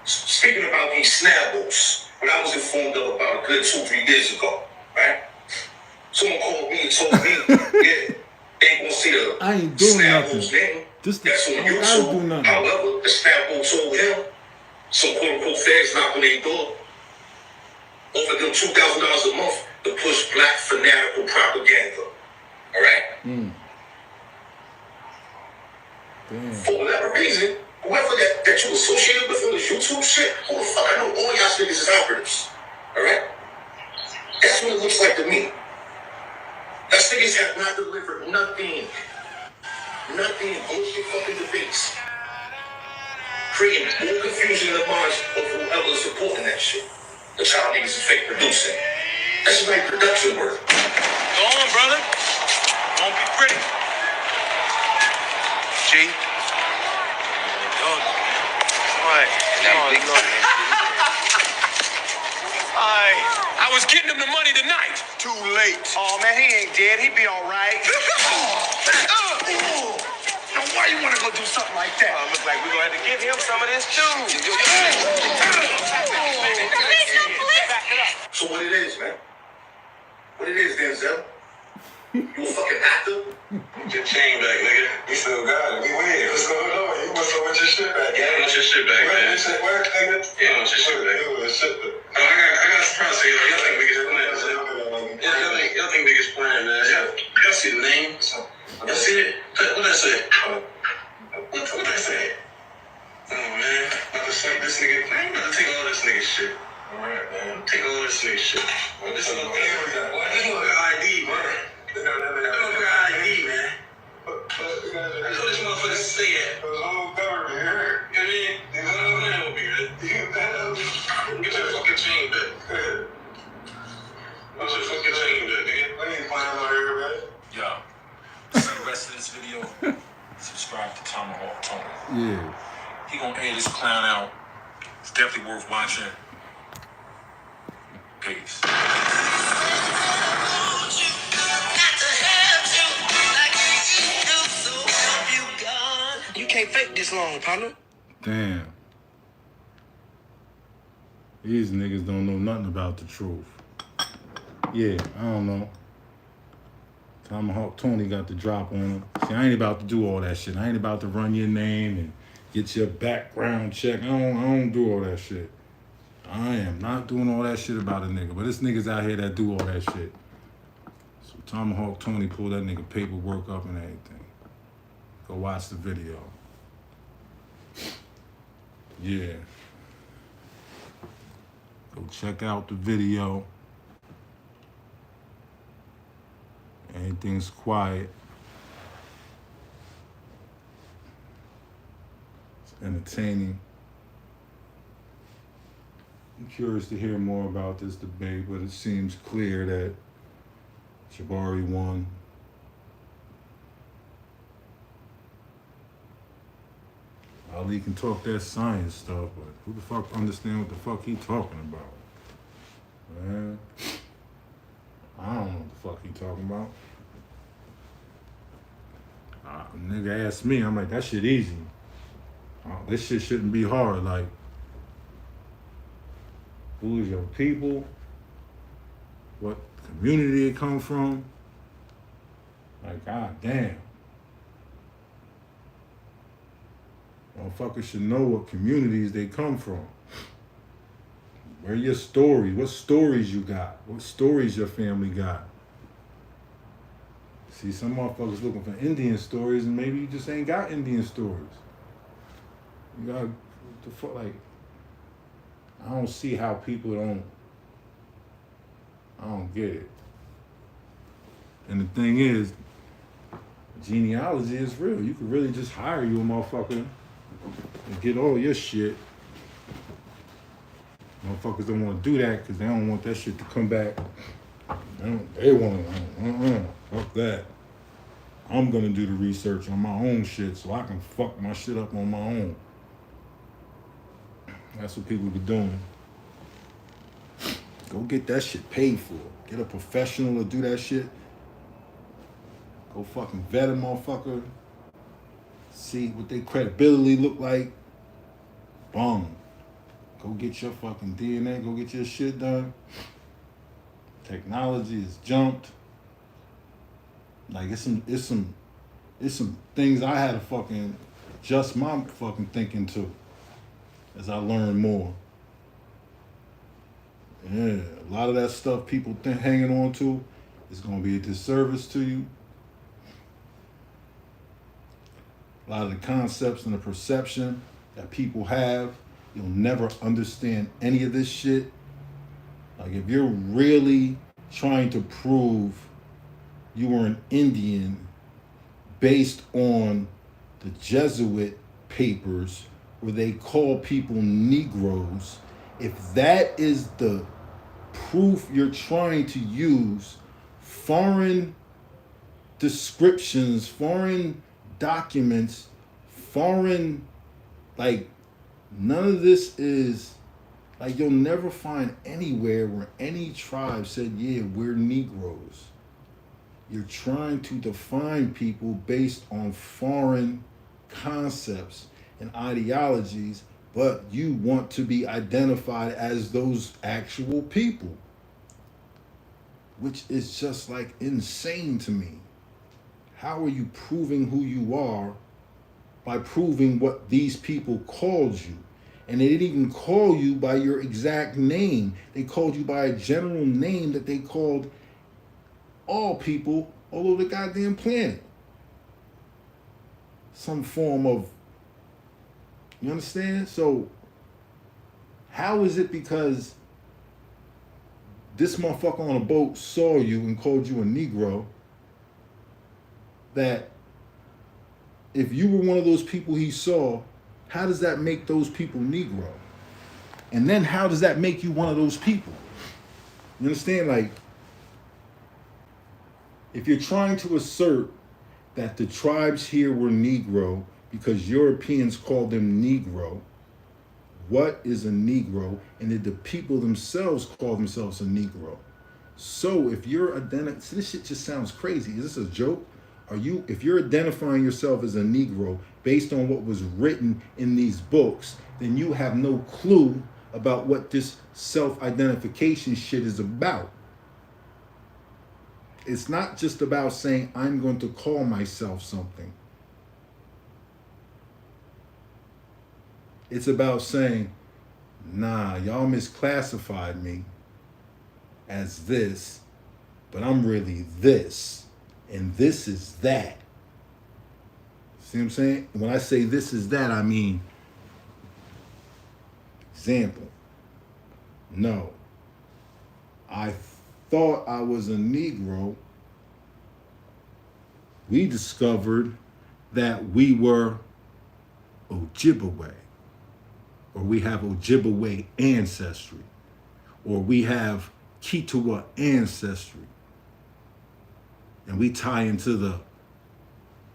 Speaking about these snapples, what I was informed of about a good 2-3 years ago, right? Someone called me and told me, yeah, they ain't gonna see the I ain't doing nothing. Name. Just That's on I YouTube. gotta do nothing. However, the Snapple told him, some quote-unquote feds knocked on their door, offered them $2,000 a month to push black fanatical propaganda. All right? Damn. For whatever reason, whoever that you associated with on this YouTube shit, who the fuck I know all y'all niggas is operatives. Alright? That's what it looks like to me. That niggas have not delivered nothing. Nothing. Bullshit fucking debates. Creating more confusion in the minds of whoever is supporting that shit. The child niggas is fake producing. That's just like production work. Go on, brother. Don't be pretty. G. I was getting him the money tonight. Too late. Oh man, he ain't dead. He be all right. Now why you want to go do something like that? Looks like we're gonna have to give him some of this too. So what it is, man? What it is, Denzel? You a fucking actor? Get your chain back, nigga. You still got it. We win. What's going on? You must have want your shit back. Yeah, I want your shit back, man. Where, nigga? Yeah, I want your shit back. No, I got a surprise for you. Y'all think niggas playing? Y'all think niggas playing, man? Y'all see the name? Y'all see it? What did I say? What did I say? Oh man, about to say this nigga. I ain't about to take all this nigga shit. Alright, man. Take all this nigga shit. Well, This is ID, man. This ID, man. That's what this motherfucker stay at. The whole government here. You know what I mean? That would be good. Get your fucking chain back. Get your fucking chain back, nigga. Let me find out here, man. Yo, see the rest of this video? Subscribe to Tomahawk Tony. Yeah. He gonna air this clown out. It's definitely worth watching. Peace. can't fake this long, partner. Damn. These niggas don't know nothing about the truth. Yeah, I don't know. Tomahawk Tony got the drop on him. See, I ain't about to do all that shit. I ain't about to run your name and get your background check. I don't do all that shit. I am not doing all that shit about a nigga. But there's niggas out here that do all that shit. So Tomahawk Tony pulled that nigga paperwork up and everything. Go watch the video. Yeah. Go check out the video. Everything's quiet. It's entertaining. I'm curious to hear more about this debate, but it seems clear that Jabari won. Ali can talk that science stuff, but who the fuck understand what the fuck he talking about? Man, I don't know what the fuck he talking about. Nigga asked me, I'm like, that shit easy. This shit shouldn't be hard. Like, who is your people? What community it come from? Like, god damn. Motherfuckers should know what communities they come from. Where your stories, what stories you got, what stories your family got. See, some motherfuckers looking for Indian stories and maybe you just ain't got Indian stories. You got, what the fuck, like, I don't see how people I don't get it. And the thing is, genealogy is real. You could really just hire you a motherfucker and get all your shit. Motherfuckers don't want to do that because they don't want that shit to come back. They want to, fuck that. I'm going to do the research on my own shit so I can fuck my shit up on my own. That's what people be doing. Go get that shit paid for. Get a professional to do that shit. Go fucking vet a motherfucker. See what their credibility look like. Boom. Go get your fucking DNA. Go get your shit done. Technology is jumped. Like it's some things I had to fucking adjust my fucking thinking to as I learn more. Yeah, a lot of that stuff people hanging on to is gonna be a disservice to you. A lot of the concepts and the perception that people have, you'll never understand any of this shit. Like if you're really trying to prove you were an Indian based on the Jesuit papers where they call people Negroes, if that is the proof you're trying to use, foreign descriptions, foreign documents, foreign, like, none of this is, like, you'll never find anywhere where any tribe said, yeah, we're Negroes. You're trying to define people based on foreign concepts and ideologies, but you want to be identified as those actual people, which is just like insane to me. How are you proving who you are by proving what these people called you? And they didn't even call you by your exact name. They called you by a general name that they called all people all over the goddamn planet. Some form of, you understand? So how is it because this motherfucker on a boat saw you and called you a Negro that if you were one of those people he saw, how does that make those people Negro? And then how does that make you one of those people? You understand? Like, if you're trying to assert that the tribes here were Negro because Europeans called them Negro, what is a Negro? And did the people themselves call themselves a Negro? So if you're so this shit just sounds crazy. Is this a joke? If you're identifying yourself as a Negro, based on what was written in these books, then you have no clue about what this self-identification shit is about. It's not just about saying, I'm going to call myself something. It's about saying, nah, y'all misclassified me as this, but I'm really this, and this is that. See what I'm saying? When I say this is that, I mean, example, no, I thought I was a Negro. We discovered that we were Ojibwe, or we have Ojibwe ancestry, or we have Kituwa ancestry, and we tie into the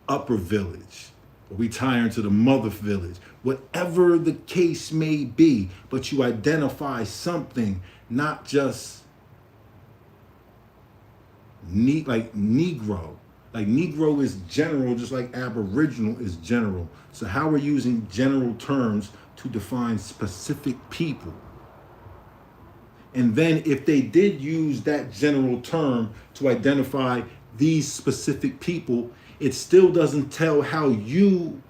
upper village, or we tie into the mother village, whatever the case may be, but you identify something, not just like Negro. Like Negro is general, just like Aboriginal is general. So how we're using general terms to define specific people. And then if they did use that general term to identify these specific people, it still doesn't tell how you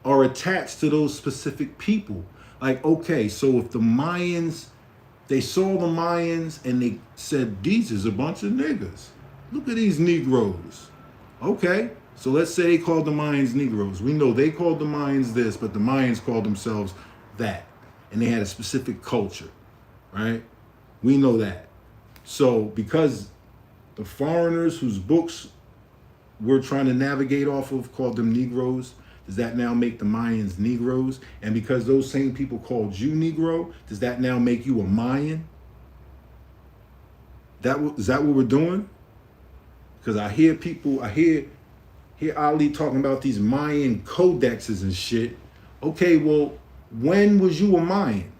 are attached to those specific people. Like, okay, so if the Mayans, they saw the Mayans and they said, these is a bunch of niggas. Look at these Negroes. Okay, so let's say they called the Mayans Negroes. We know they called the Mayans this, but the Mayans called themselves that. And they had a specific culture, right? We know that. So because the foreigners whose books we're trying to navigate off of called them Negroes, does that now make the Mayans Negroes? And because those same people called you Negro, does that now make you a Mayan? Is that what we're doing? Because I hear people, I hear Ali talking about these Mayan codexes and shit. Okay, well, when was you a Mayan?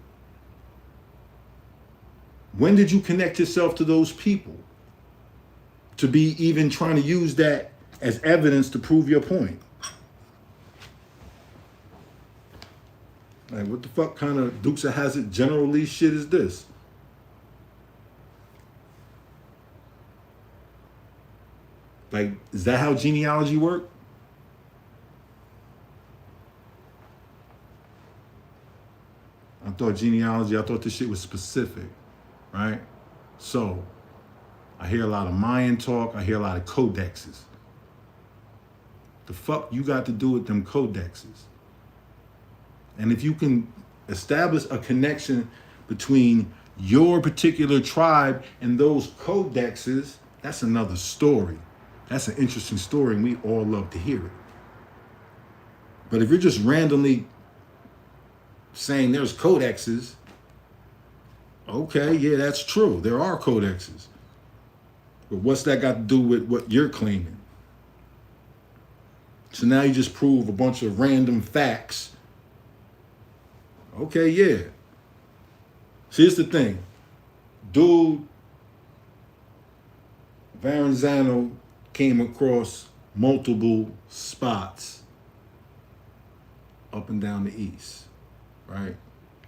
When did you connect yourself to those people? To be even trying to use that as evidence to prove your point. Like, what the fuck kind of Dukes of Hazzard generally shit is this? Like, is that how genealogy work? I thought this shit was specific, right? So, I hear a lot of Mayan talk, I hear a lot of codexes. The fuck you got to do with them codexes? And if you can establish a connection between your particular tribe and those codexes, that's another story. That's an interesting story, and we all love to hear it. But if you're just randomly saying there's codexes, okay, yeah, that's true. There are codexes. But what's that got to do with what you're claiming? So now you just prove a bunch of random facts. Okay, yeah. See, here's the thing. Dude, Verrazano came across multiple spots up and down the east, right?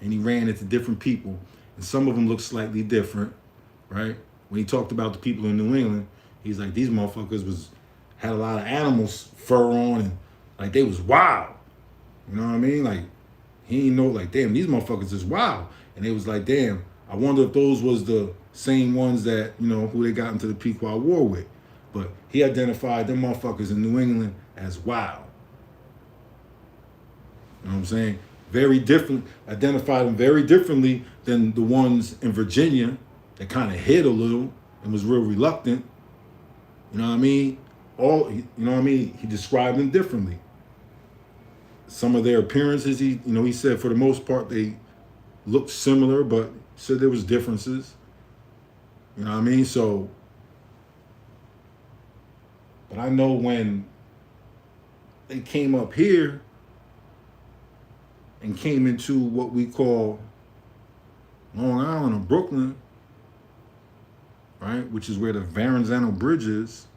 And he ran into different people, and some of them looked slightly different, right? When he talked about the people in New England, he's like, these motherfuckers had a lot of animals fur on, and like they was wild. You know what I mean? Like, he didn't know, like, damn, these motherfuckers is wild. And it was like, damn, I wonder if those was the same ones that, you know, who they got into the Pequot War with. But he identified them motherfuckers in New England as wild. You know what I'm saying? Very different, identified them very differently than the ones in Virginia that kind of hid a little and was real reluctant. You know what I mean? He described them differently. Some of their appearances, he said for the most part they looked similar, but said there was differences. You know what I mean? So, but I know when they came up here and came into what we call Long Island or Brooklyn, right, which is where the Verrazano Bridge is,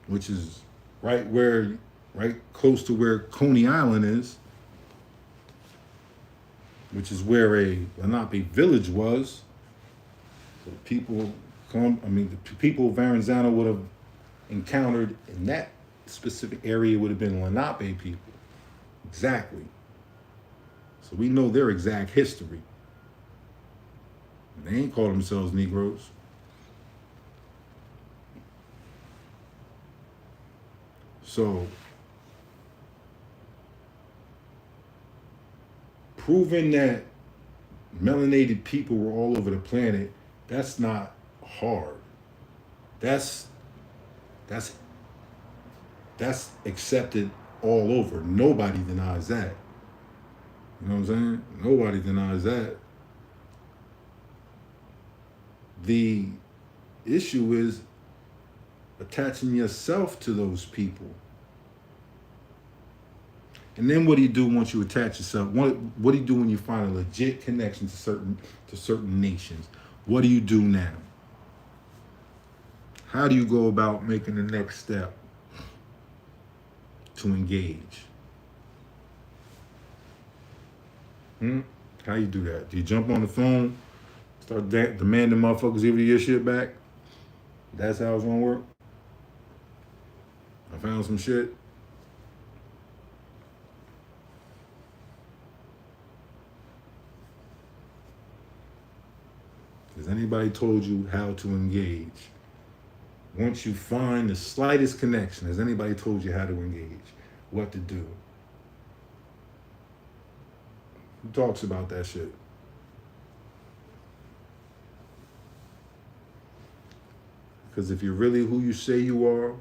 which is right close to where Coney Island is, which is where a Lenape village was. So the people Verrazano would have encountered in that specific area would have been Lenape people. Exactly. So we know their exact history. They ain't call themselves Negroes. So, proving that melanated people were all over the planet, that's not hard. That's accepted all over. Nobody denies that. You know what I'm saying? Nobody denies that. The issue is attaching yourself to those people. And then what do you do once you attach yourself? What do you do when you find a legit connection to certain nations? What do you do now? How do you go about making the next step to engage? How you do that? Do you jump on the phone, start demanding motherfuckers give you your shit back? That's how it's gonna work? I found some shit. Has anybody told you how to engage? Once you find the slightest connection, has anybody told you how to engage? What to do? Who talks about that shit? Because if you're really who you say you are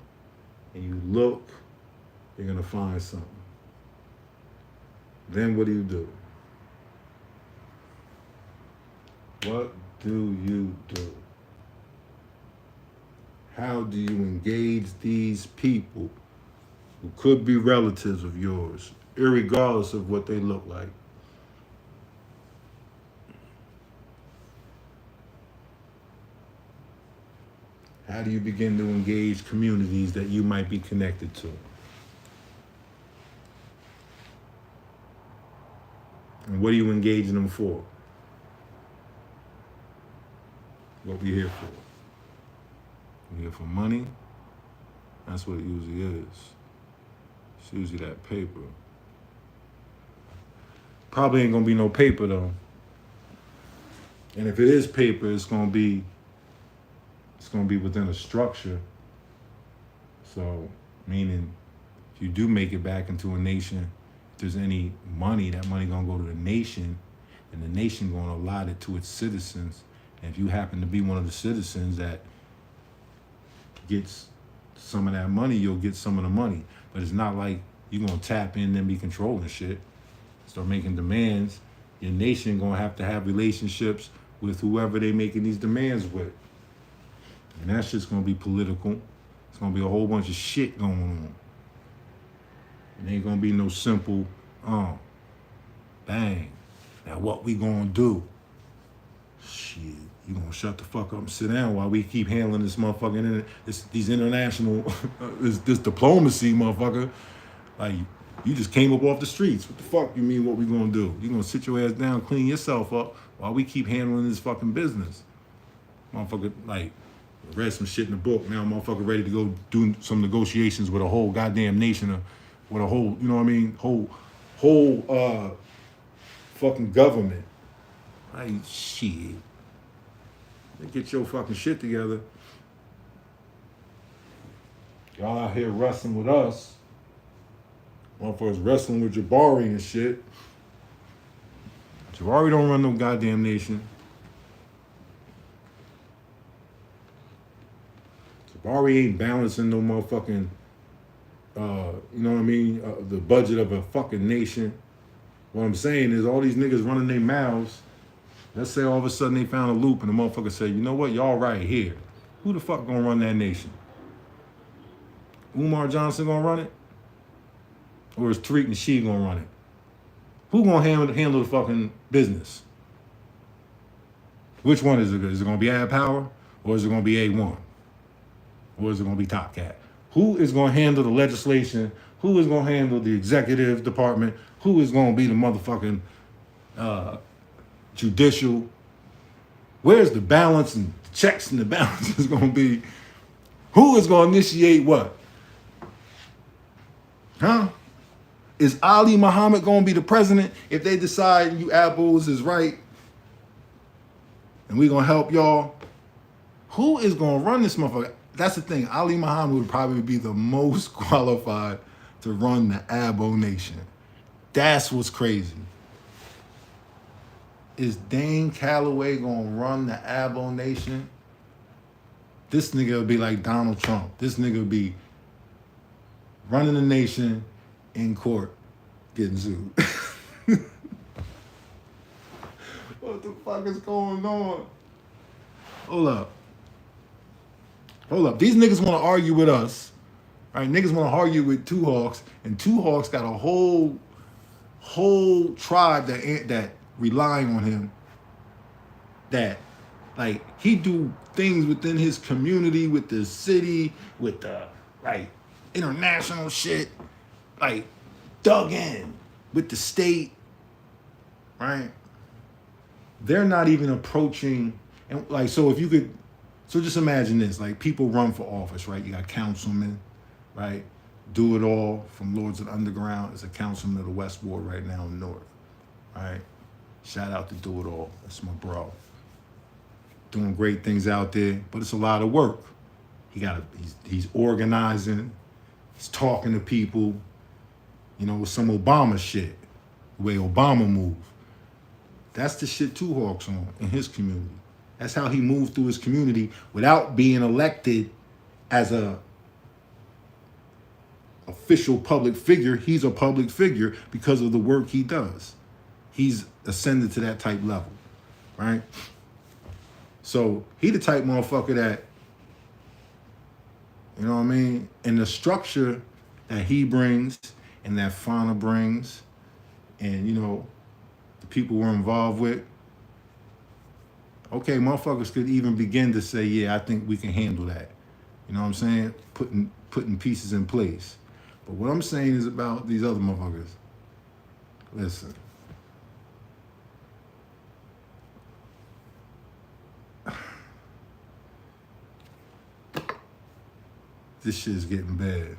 and you look, you're gonna find something. Then what do you do? What do you do? How do you engage these people who could be relatives of yours, irregardless of what they look like? How do you begin to engage communities that you might be connected to? And what are you engaging them for? What we here for? We here for money? That's what it usually is. It's usually that paper. Probably ain't gonna be no paper though. And if it is paper, it's gonna be within a structure. So, meaning if you do make it back into a nation, if there's any money, that money gonna go to the nation, and the nation gonna allot it to its citizens. And if you happen to be one of the citizens that gets some of that money, you'll get some of the money. But it's not like you're gonna tap in and be controlling shit. Start making demands. Your nation gonna have to have relationships with whoever they making these demands with. And that shit's gonna be political. It's gonna be a whole bunch of shit going on. It ain't gonna be no simple, bang. Now what we gonna do? Shit, you gonna shut the fuck up and sit down while we keep handling this motherfucking, these international, this diplomacy, motherfucker. Like, you just came up off the streets. What the fuck you mean what we gonna do? You gonna sit your ass down, clean yourself up while we keep handling this fucking business. Motherfucker, like, read some shit in the book. Now motherfucker ready to go do some negotiations with a whole goddamn nation, with a whole, you know what I mean? Whole fucking government. Like, shit. Get your fucking shit together. Y'all out here wrestling with us. Motherfuckers wrestling with Jabari and shit. Jabari don't run no goddamn nation. Jabari ain't balancing no motherfucking, you know what I mean, the budget of a fucking nation. What I'm saying is all these niggas running their mouths. Let's say all of a sudden they found a loop and the motherfucker say, you know what, y'all right here. Who the fuck gonna run that nation? Umar Johnson gonna run it? Or is Tariq Nasheed gonna run it? Who gonna handle the fucking business? Which one is it? Is it gonna be Ad Power? Or is it gonna be A1? Or is it gonna be Top Cat? Who is going to handle the legislation? Who is going to handle the executive department? Who is going to be the motherfucking judicial? Where's the balance and checks and the balances going to be? Who is going to initiate what? Huh? Is Ali Muhammad going to be the president if they decide you apples is right and we're going to help y'all? Who is going to run this motherfucker? That's the thing. Ali Muhammad would probably be the most qualified to run the Abo Nation. That's what's crazy. Is Dane Calloway going to run the Abo Nation? This nigga will be like Donald Trump. This nigga will be running the nation in court, getting sued. What the fuck is going on? Hold up. These niggas want to argue with us. Right? Niggas want to argue with Two Hawks, and Two Hawks got a whole tribe that relying on him. That, like, he do things within his community, with the city, with the, like, international shit, like, dug in with the state, right? They're not even approaching, and like, so if you could, so just imagine this, like, people run for office, right? You got councilmen, right? Do It All from Lords of the Underground is a councilman of the West Ward right now in North, right? Shout out to Do It All, that's my bro. Doing great things out there, but it's a lot of work. He's organizing, he's talking to people, you know, with some Obama shit, the way Obama moved. That's the shit Two Hawks on in his community. That's how he moved through his community without being elected as a official public figure. He's a public figure because of the work he does. He's ascended to that type level, right? So he the type motherfucker that, you know what I mean? And the structure that he brings and that Fauna brings and, you know, the people we're involved with, okay, motherfuckers could even begin to say, yeah, I think we can handle that. You know what I'm saying? Putting pieces in place. But what I'm saying is about these other motherfuckers. Listen. This shit's getting bad.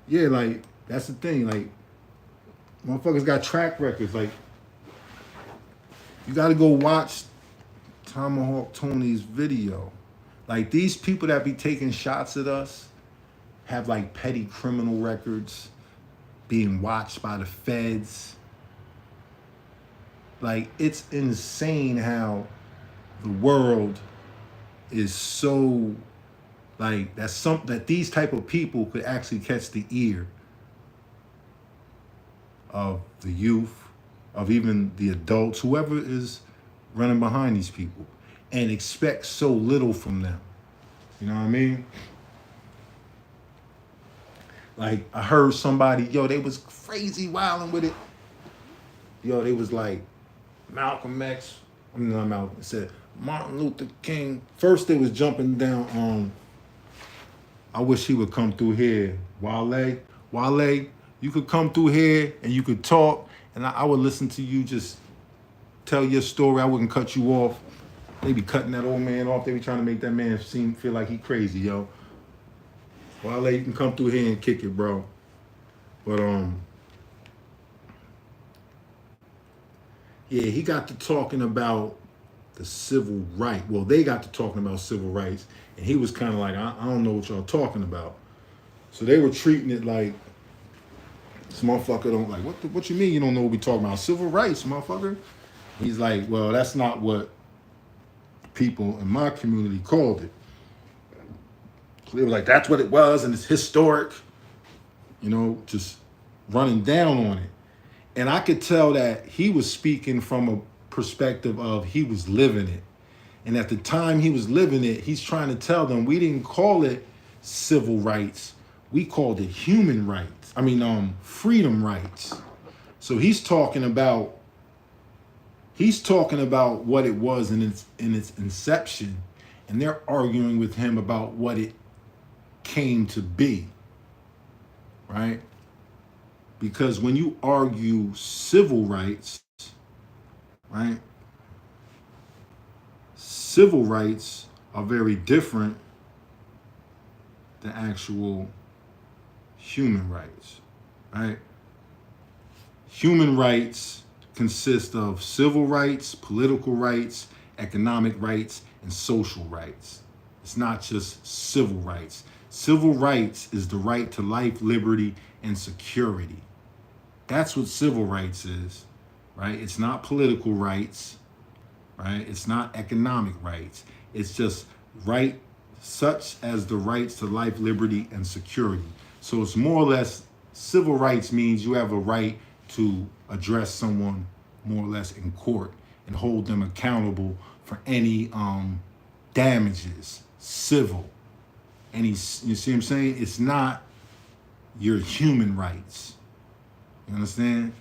Yeah, like, that's the thing. Like, motherfuckers got track records. Like, you gotta go watch Tomahawk Tony's video. Like, these people that be taking shots at us have, like, petty criminal records, being watched by the feds. Like, it's insane how the world is so, like, that these type of people could actually catch the ear of the youth, of even the adults, whoever is running behind these people, and expect so little from them. You know what I mean? Like, I heard somebody, they was crazy wilding with it. They was like, Malcolm X, not Malcolm, said Martin Luther King. First they was jumping down on, I wish he would come through here. Wale, you could come through here and you could talk, and I would listen to you just tell your story. I wouldn't cut you off. They be cutting that old man off. They be trying to make that man feel like he crazy, yo. Wale, you can come through here and kick it, bro. But yeah, he got to talking about the civil right. Well, they got to talking about civil rights, and he was kind of like, I don't know what y'all talking about. So they were treating it like, this motherfucker don't like, what you mean you don't know what we talking about? Civil rights, motherfucker. He's like, well, that's not what people in my community called it. So they were like, that's what it was, and it's historic, just running down on it. And I could tell that he was speaking from a perspective of he was living it. And at the time he was living it, he's trying to tell them we didn't call it civil rights. We called it human rights. Freedom rights. So he's talking about what it was in its inception and they're arguing with him about what it came to be, right? Because when you argue civil rights, right, civil rights are very different than actual human rights, right? Human rights consist of civil rights, political rights, economic rights, and social rights. It's not just civil rights. Civil rights is the right to life, liberty, and security. That's what civil rights is, right? It's not political rights, right? It's not economic rights. It's just right, such as the rights to life, liberty, and security. So it's more or less, civil rights means you have a right to address someone more or less in court and hold them accountable for any damages, civil. Any, you see what I'm saying? It's not your human rights. You understand?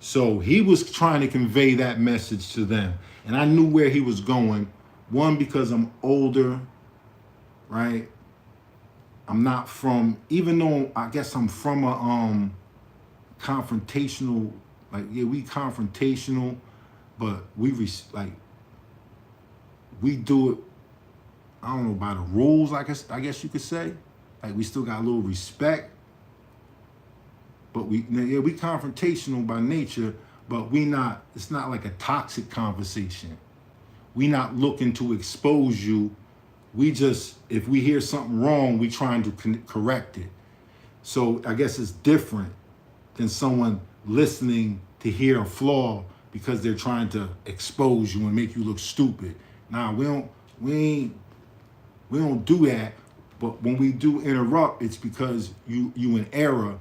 So he was trying to convey that message to them. And I knew where he was going. One, because I'm older, right? I'm not from, even though I guess I'm from a confrontational, like, yeah, we confrontational, but we do it, I don't know, by the rules, I guess you could say. Like, we still got a little respect. But we confrontational by nature, but it's not like a toxic conversation. We not looking to expose you. We just, if we hear something wrong, we trying to correct it. So I guess it's different than someone listening to hear a flaw because they're trying to expose you and make you look stupid. Nah, we don't do that. But when we do interrupt, it's because you in error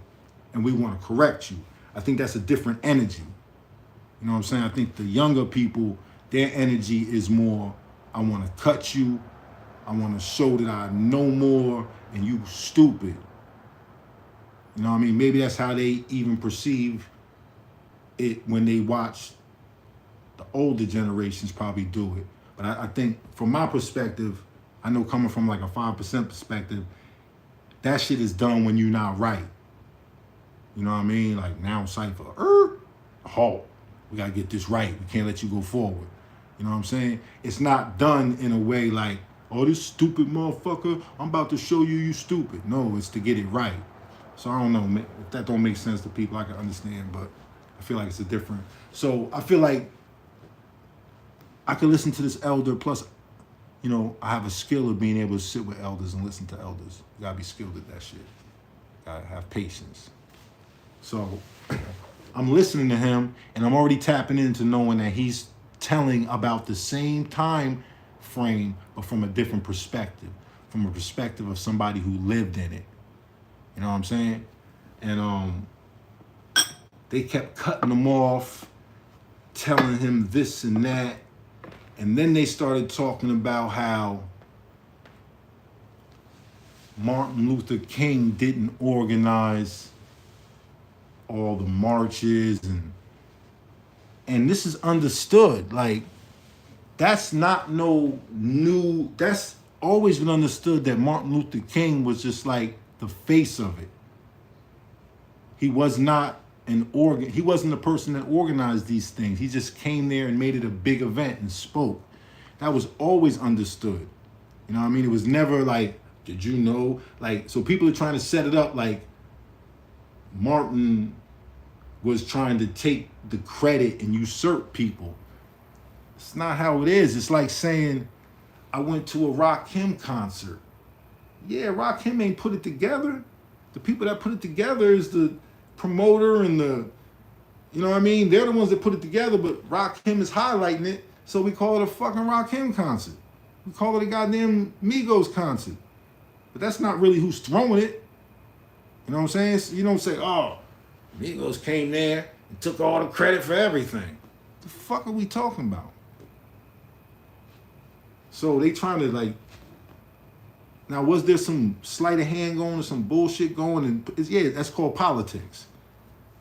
and we want to correct you. I think that's a different energy. You know what I'm saying? I think the younger people, their energy is more, I want to cut you. I want to show that I know more and you stupid. You know what I mean? Maybe that's how they even perceive it when they watch the older generations probably do it. But I think from my perspective, I know coming from like a 5% perspective, that shit is done when you're not right. You know what I mean? Like, now Cypher, halt. We gotta get this right. We can't let you go forward. You know what I'm saying? It's not done in a way like, oh, this stupid motherfucker, I'm about to show you you stupid. No, it's to get it right. So I don't know, if that don't make sense to people, I can understand, but I feel like it's a different. So I feel like I could listen to this elder, plus, you know, I have a skill of being able to sit with elders and listen to elders. You gotta be skilled at that shit. Gotta have patience. So I'm listening to him and I'm already tapping into knowing that he's telling about the same time frame, but from a different perspective, from a perspective of somebody who lived in it. You know what I'm saying? And they kept cutting him off, telling him this and that. And then they started talking about how Martin Luther King didn't organize all the marches, and this is understood. Like, that's not no new, that's always been understood that Martin Luther King was just like the face of it. He was not he wasn't the person that organized these things. He just came there and made it a big event and spoke. That was always understood. You know what I mean? It was never like, did you know? Like, so people are trying to set it up like Martin was trying to take the credit and usurp people. It's not how it is. It's like saying, I went to a Rakim concert. Yeah, Rakim ain't put it together. The people that put it together is the promoter and the, you know what I mean? They're the ones that put it together, but Rakim is highlighting it, so we call it a fucking Rakim concert. We call it a goddamn Migos concert. But that's not really who's throwing it. You know what I'm saying? You don't say, oh, Migos came there and took all the credit for everything. The fuck are we talking about? So they trying to like, now was there some sleight of hand going or some bullshit going? And yeah, that's called politics.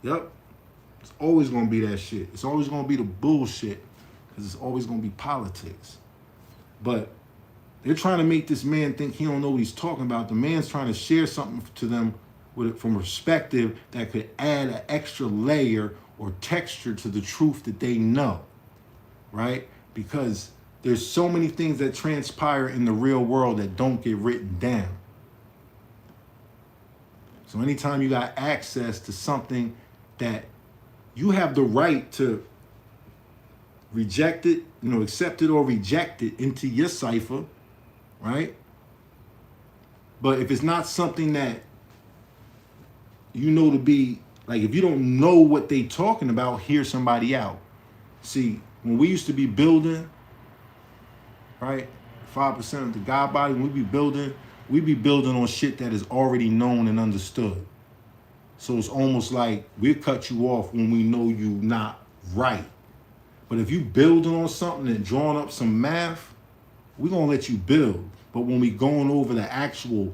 Yep. It's always gonna be that shit. It's always gonna be the bullshit because it's always gonna be politics. But They're trying to make this man think he don't know what he's talking about. The man's trying to share something to them from a perspective that could add an extra layer or texture to the truth that they know, right? Because there's so many things that transpire in the real world that don't get written down. So anytime you got access to something that you have the right to reject it, accept it or reject it into your cipher, right? But if it's not something that you know to be, like if you don't know what they talking about, hear somebody out. See, when we used to be building, right, 5% of the God body, when we be building on shit that is already known and understood. So it's almost like we'll cut you off when we know you not right. But if you building on something and drawing up some math, we're gonna let you build. But when we going over the actual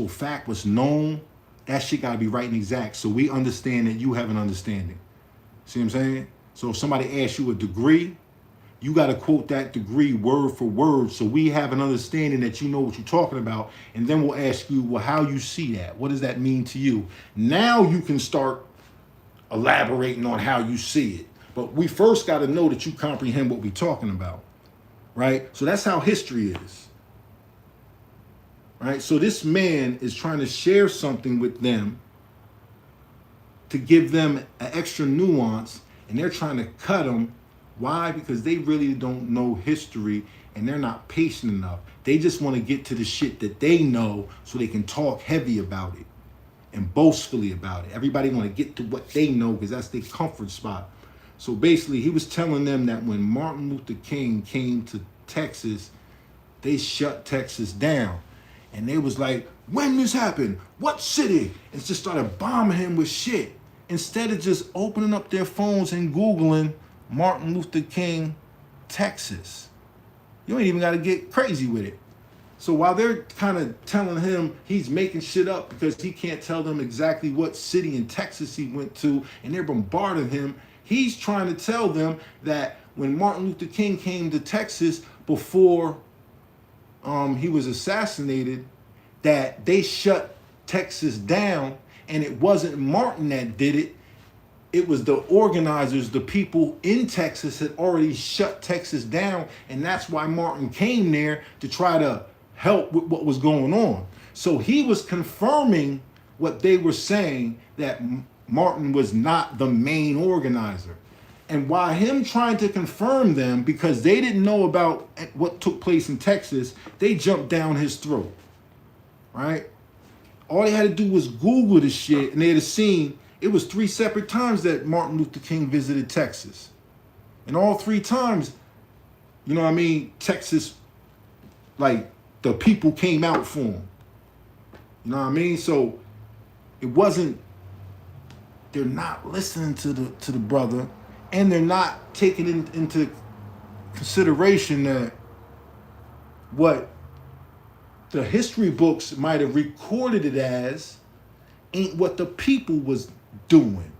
fact, what's known, that shit gotta be right and exact. So we understand that you have an understanding. See what I'm saying? So if somebody asks you a degree, you got to quote that degree word for word so we have an understanding that you know what you're talking about. And then we'll ask you, well, how you see that? What does that mean to you? Now you can start elaborating on how you see it. But we first got to know that you comprehend what we're talking about, right? So that's how history is, right? So this man is trying to share something with them to give them an extra nuance, and they're trying to cut them. Why? Because they really don't know history and they're not patient enough. They just want to get to the shit that they know so they can talk heavy about it and boastfully about it. Everybody want to get to what they know because that's their comfort spot. So basically, he was telling them that when Martin Luther King came to Texas, they shut Texas down. And they was like, when this happened? What city? And just started bombing him with shit. Instead of just opening up their phones and Googling Martin Luther King, Texas. You ain't even got to get crazy with it. So while they're kind of telling him he's making shit up because he can't tell them exactly what city in Texas he went to, and they're bombarding him, he's trying to tell them that when Martin Luther King came to Texas before he was assassinated, that they shut Texas down, and it wasn't Martin that did it. It was the organizers, the people in Texas had already shut Texas down, and that's why Martin came there to try to help with what was going on. So he was confirming what they were saying, that Martin was not the main organizer. And while him trying to confirm them, because they didn't know about what took place in Texas, they jumped down his throat, right? All they had to do was Google the shit, and they'd have seen it was 3 separate times that Martin Luther King visited Texas. And all 3 times, you know what I mean, Texas, like, the people came out for him. You know what I mean? So it wasn't, they're not listening to the brother, and they're not taking into consideration that what the history books might have recorded it as ain't what the people was doing.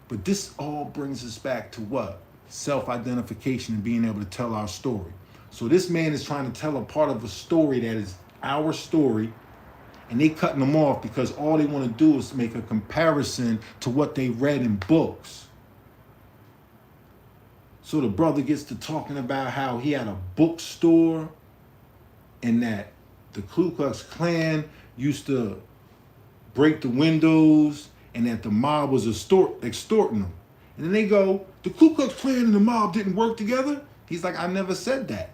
But this all brings us back to what? Self-identification and being able to tell our story. So this man is trying to tell a part of a story that is our story, and they cutting them off because all they want to do is make a comparison to what they read in books. So the brother gets to talking about how he had a bookstore and that the Ku Klux Klan used to break the windows and that the mob was extorting them. And then they go, the Ku Klux Klan and the mob didn't work together? He's like, I never said that.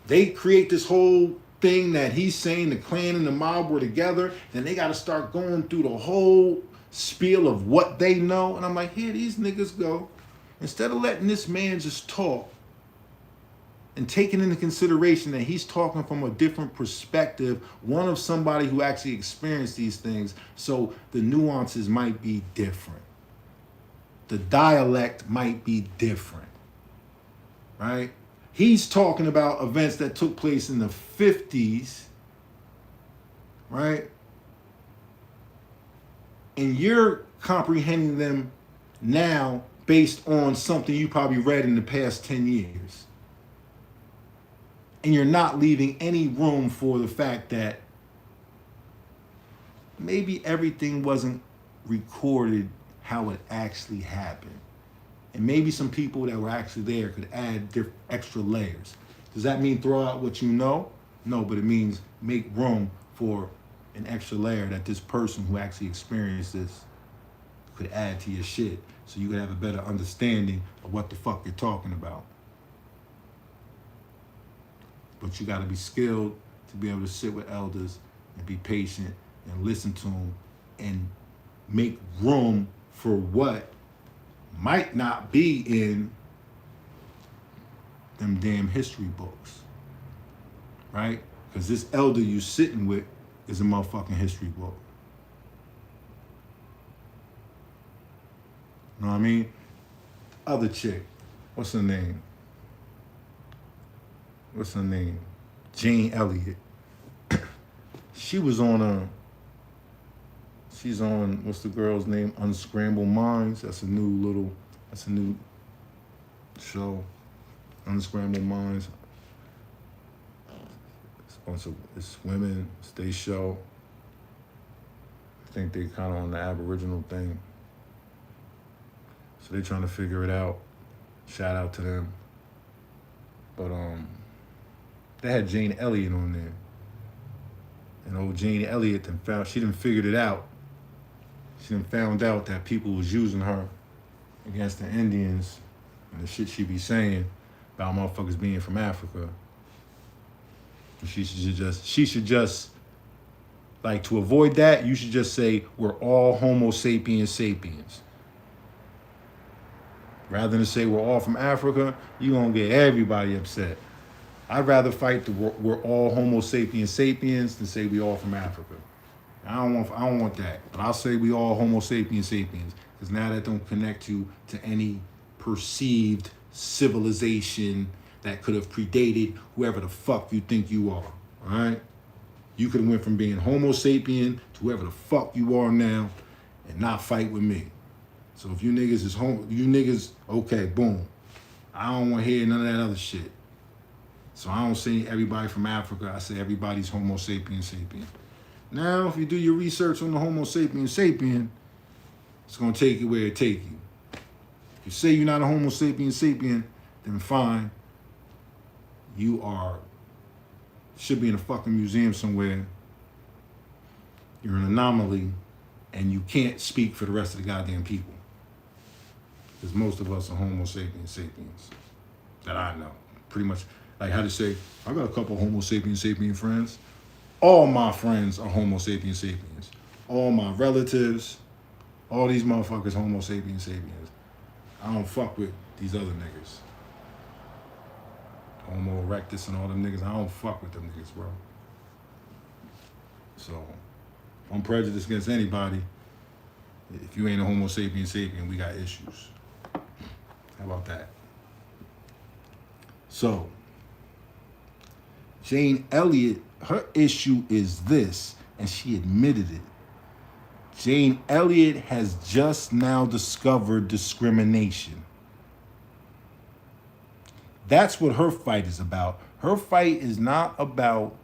They create this whole thing that he's saying the Klan and the mob were together, then they got to start going through the whole spiel of what they know. And I'm like, here these niggas go. Instead of letting this man just talk and taking into consideration that he's talking from a different perspective, one of somebody who actually experienced these things, so the nuances might be different. The dialect might be different, right? He's talking about events that took place in the 50s, right? And you're comprehending them now based on something you probably read in the past 10 years. And you're not leaving any room for the fact that maybe everything wasn't recorded how it actually happened. And maybe some people that were actually there could add extra layers. Does that mean throw out what you know? No, but it means make room for an extra layer that this person who actually experienced this could add to your shit, so you could have a better understanding of what the fuck you're talking about. But you gotta be skilled to be able to sit with elders and be patient and listen to them and make room for what might not be in them damn history books, right? Because this elder you sitting with is a motherfucking history book. You know what I mean? Other chick, what's her name? Jane Elliott. She was on she's on, what's the girl's name? Unscrambled Minds. That's a new show. Unscrambled Minds. It's women, it's their show. I think they kind of on the Aboriginal thing. So they're trying to figure it out. Shout out to them. But they had Jane Elliott on there. And old Jane Elliott she done figured it out. She done found out that people was using her against the Indians and the shit she be saying about motherfuckers being from Africa. And she should just, like, to avoid that, you should just say, we're all Homo sapiens sapiens. Rather than say we're all from Africa, you're gonna get everybody upset. I'd rather fight we're all Homo sapiens sapiens than say we all from Africa. I don't want that. But I'll say we all Homo sapiens sapiens, because now that don't connect you to any perceived civilization that could have predated whoever the fuck you think you are. All right? You could have went from being Homo sapien to whoever the fuck you are now and not fight with me. So if you niggas okay, boom. I don't want to hear none of that other shit. So I don't say everybody from Africa. I say everybody's Homo sapiens sapien. Now, if you do your research on the Homo sapiens sapien, it's going to take you where it take you. If you say you're not a Homo sapiens sapien, then fine. You should be in a fucking museum somewhere. You're an anomaly, and you can't speak for the rest of the goddamn people. Because most of us are Homo sapiens sapiens that I know. Pretty much, like how to say, I got a couple Homo sapiens sapien friends. All my friends are Homo sapiens sapiens. All my relatives, all these motherfuckers Homo sapiens sapiens. I don't fuck with these other niggas. Homo erectus and all them niggas, I don't fuck with them niggas, bro. So, I'm prejudiced against anybody. If you ain't a Homo sapiens sapien, we got issues. How about that? So, Jane Elliott, her issue is this, and she admitted it. Jane Elliott has just now discovered discrimination. That's what her fight is about. Her fight is not about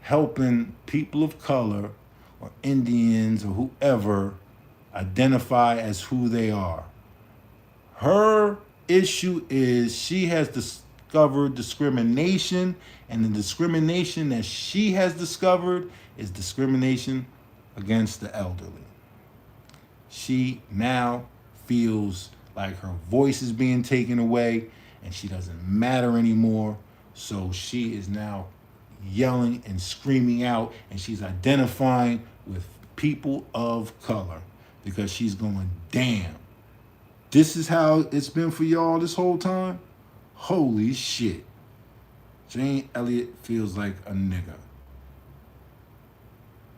helping people of color or Indians or whoever identify as who they are. Her issue is she has discovered discrimination, and the discrimination that she has discovered is discrimination against the elderly. She now feels like her voice is being taken away and she doesn't matter anymore. So she is now yelling and screaming out, and she's identifying with people of color because she's going, damn, this is how it's been for y'all this whole time? Holy shit. Jane Elliott feels like a nigga.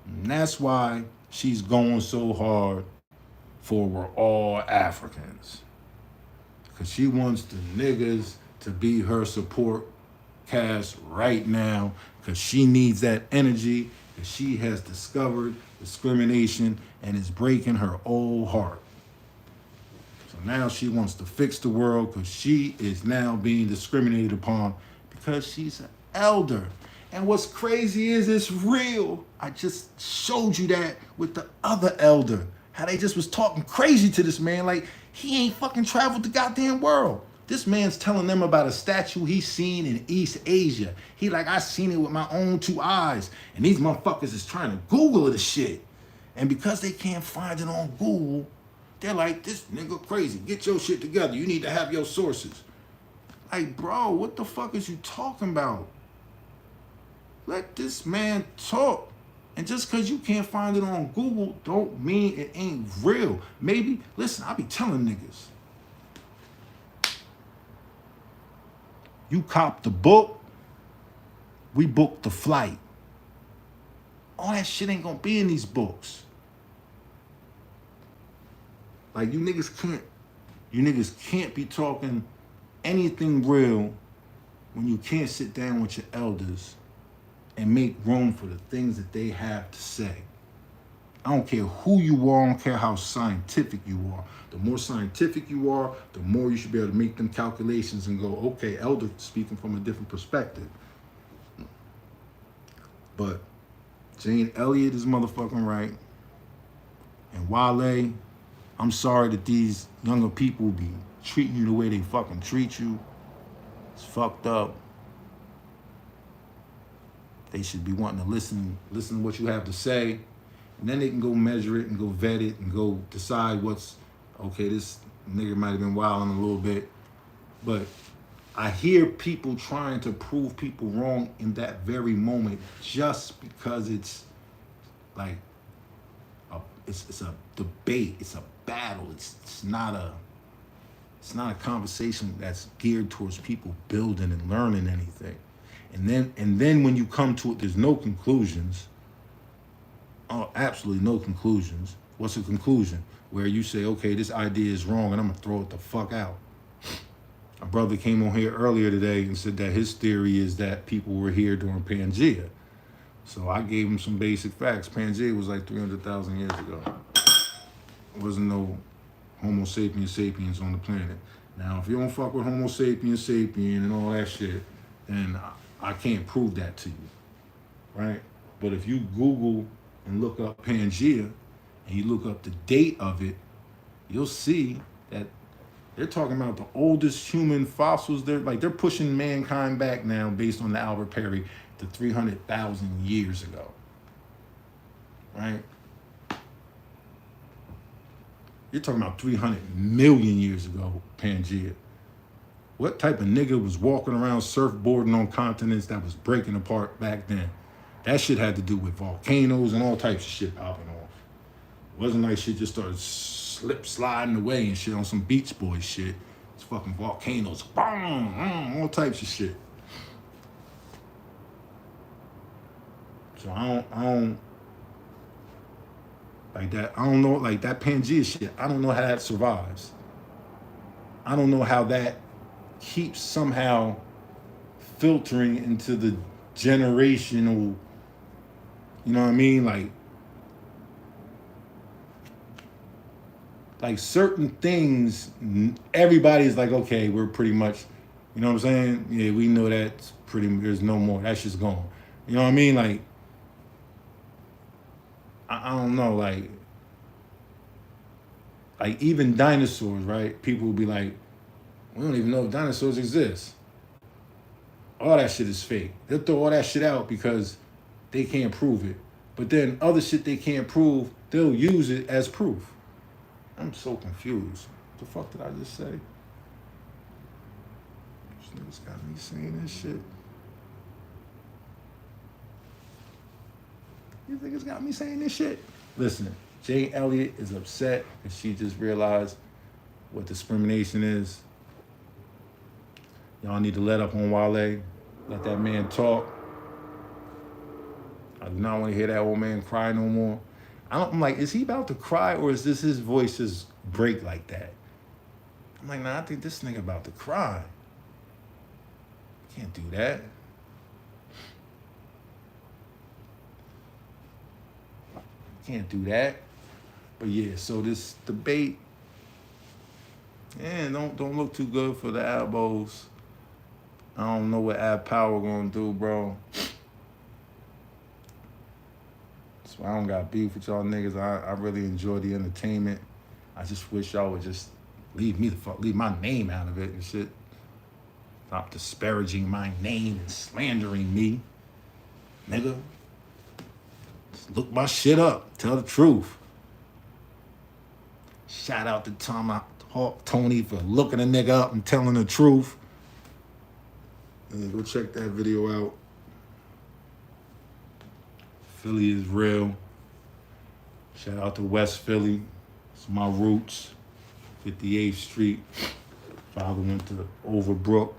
And that's why she's going so hard for we're all Africans. Because she wants the niggas to be her support cast right now, because she needs that energy, because she has discovered discrimination and is breaking her old heart. So now she wants to fix the world because she is now being discriminated upon because she's an elder. And what's crazy is it's real. I just showed you that with the other elder. How they just was talking crazy to this man like he ain't fucking traveled the goddamn world. This man's telling them about a statue he's seen in East Asia. He like, I seen it with my own 2 eyes. And these motherfuckers is trying to Google the shit. And because they can't find it on Google, they're like, this nigga crazy. Get your shit together. You need to have your sources. Like, bro, what the fuck is you talking about? Let this man talk. And just because you can't find it on Google don't mean it ain't real. Maybe, listen, I be telling niggas. You cop the book, we book the flight. All that shit ain't gonna be in these books. Like you niggas can't be talking anything real when you can't sit down with your elders and make room for the things that they have to say. I don't care who you are, I don't care how scientific you are. The more scientific you are, the more you should be able to make them calculations and go, okay, elder speaking from a different perspective. But Jane Elliott is motherfucking right. And Wale, I'm sorry that these younger people be treating you the way they fucking treat you. It's fucked up. They should be wanting to listen to what you have to say. And then they can go measure it and go vet it and go decide what's, okay, this nigga might have been wilding a little bit. But I hear people trying to prove people wrong in that very moment just because it's like, it's a debate, it's a battle, it's not a conversation that's geared towards people building and learning anything. And then when you come to it, there's no conclusions. Oh, absolutely no conclusions. What's a conclusion? Where you say, okay, this idea is wrong and I'm gonna throw it the fuck out. A brother came on here earlier today and said that his theory is that people were here during Pangea. So I gave him some basic facts. Pangea was like 300,000 years ago. There wasn't no Homo sapiens sapiens on the planet. Now, if you don't fuck with Homo sapiens sapien and all that shit, then I can't prove that to you, right? But if you Google and look up Pangea and you look up the date of it, you'll see that they're talking about the oldest human fossils. They're pushing mankind back now based on the Albert Perry to 300,000 years ago, right? You're talking about 300 million years ago, Pangea. What type of nigga was walking around surfboarding on continents that was breaking apart back then? That shit had to do with volcanoes and all types of shit popping off. It wasn't like shit just started sliding away and shit on some Beach Boys shit. It's fucking volcanoes, boom, all types of shit. So I don't like that. I don't know, like that Pangea shit. I don't know how that survives. I don't know how that keeps somehow filtering into the generational, you know what I mean? Like certain things, everybody's like, okay, we're pretty much, you know what I'm saying? Yeah, we know that's there's no more. That's just gone. You know what I mean? Like, I don't know, like even dinosaurs, right? People will be like, we don't even know if dinosaurs exist. All that shit is fake. They'll throw all that shit out because they can't prove it. But then other shit they can't prove, they'll use it as proof. I'm so confused. What the fuck did I just say? This nigga's got me saying this shit. You think it's got me saying this shit? Listen, Jane Elliott is upset because she just realized what discrimination is. Y'all need to let up on Wale. Let that man talk. I do not want to hear that old man cry no more. I'm like, is he about to cry or is this his voice just break like that? I'm like, nah, I think this nigga about to cry. Can't do that. Can't do that. But yeah, so this debate, don't look too good for the elbows. I don't know what Apparel gonna do, bro. So I don't got beef with y'all niggas. I really enjoy the entertainment. I just wish y'all would just leave my name out of it and shit. Stop disparaging my name and slandering me, nigga. Just look my shit up. Tell the truth. Shout out to Tomahawk Tony for looking a nigga up and telling the truth. And go check that video out. Philly is real. Shout out to West Philly. It's my roots. 58th Street. Father went to Overbrook.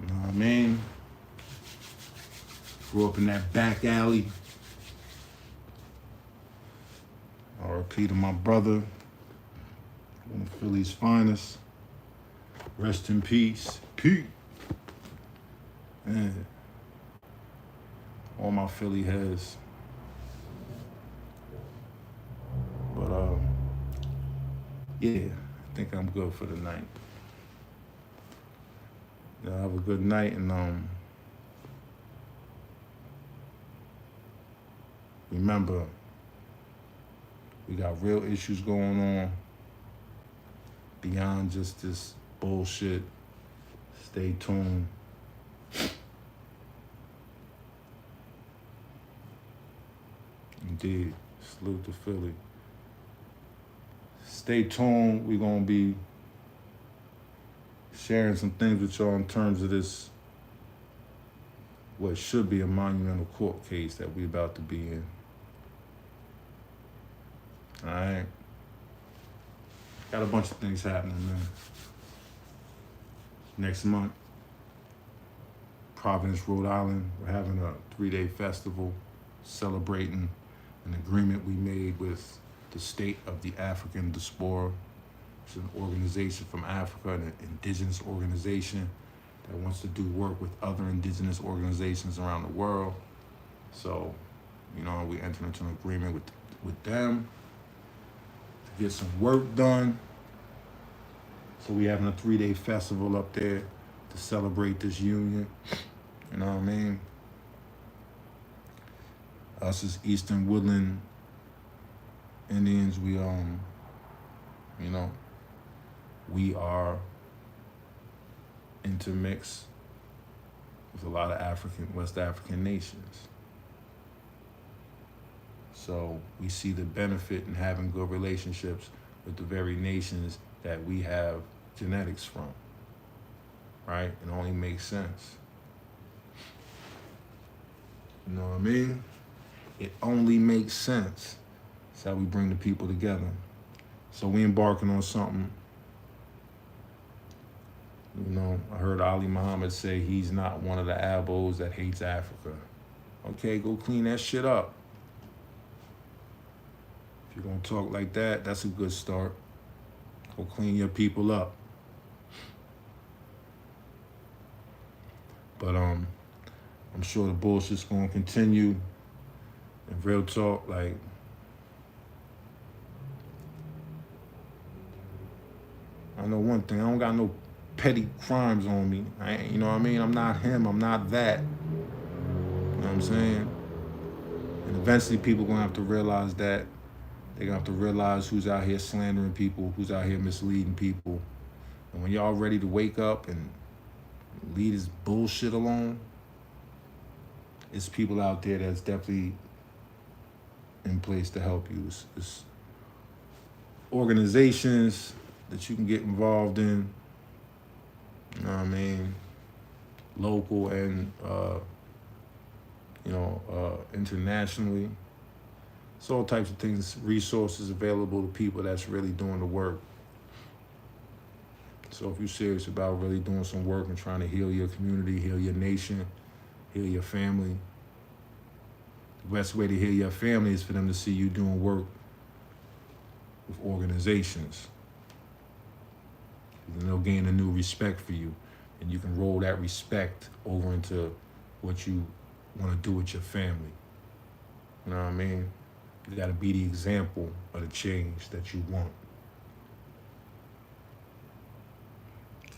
You know what I mean? Grew up in that back alley. R.I.P. to my brother. One of Philly's finest. Rest in peace. Pete. Man. All my Philly heads. But yeah, I think I'm good for the night. Y'all have a good night, and remember, we got real issues going on beyond just this bullshit. Stay tuned. Indeed. Salute to Philly. Stay tuned. We're going to be sharing some things with y'all in terms of this, what should be a monumental court case that we're about to be in. All right? Got a bunch of things happening, man. Next month, Providence, Rhode Island, we're having a 3-day festival celebrating an agreement we made with the State of the African Diaspora. It's an organization from Africa, an indigenous organization that wants to do work with other indigenous organizations around the world. So, you know, we entered into an agreement with them to get some work done. So we having a 3-day festival up there to celebrate this union. You know what I mean? Us as Eastern Woodland Indians, we you know, we are intermixed with a lot of West African nations. So we see the benefit in having good relationships with the very nations that we have genetics from, right? It only makes sense. You know what I mean? It only makes sense. That's how we bring the people together. So we embarking on something. You know, I heard Ali Muhammad say he's not one of the abos that hates Africa. Okay, go clean that shit up. If you're gonna talk like that, that's a good start. Go clean your people up. But I'm sure the bullshit's gonna continue. And real talk, like, I know one thing, I don't got no petty crimes on me. You know what I mean? I'm not him, I'm not that. You know what I'm saying? And eventually people gonna have to realize that. They're gonna have to realize who's out here slandering people, who's out here misleading people. And when y'all ready to wake up and leave this bullshit alone, it's people out there that's definitely in place to help you. It's organizations that you can get involved in, you know what I mean, local and, internationally. It's all types of things, resources available to people that's really doing the work. So if you're serious about really doing some work and trying to heal your community, heal your nation, heal your family, the best way to heal your family is for them to see you doing work with organizations. And they'll gain a new respect for you, and you can roll that respect over into what you want to do with your family. You know what I mean? You gotta be the example of the change that you want.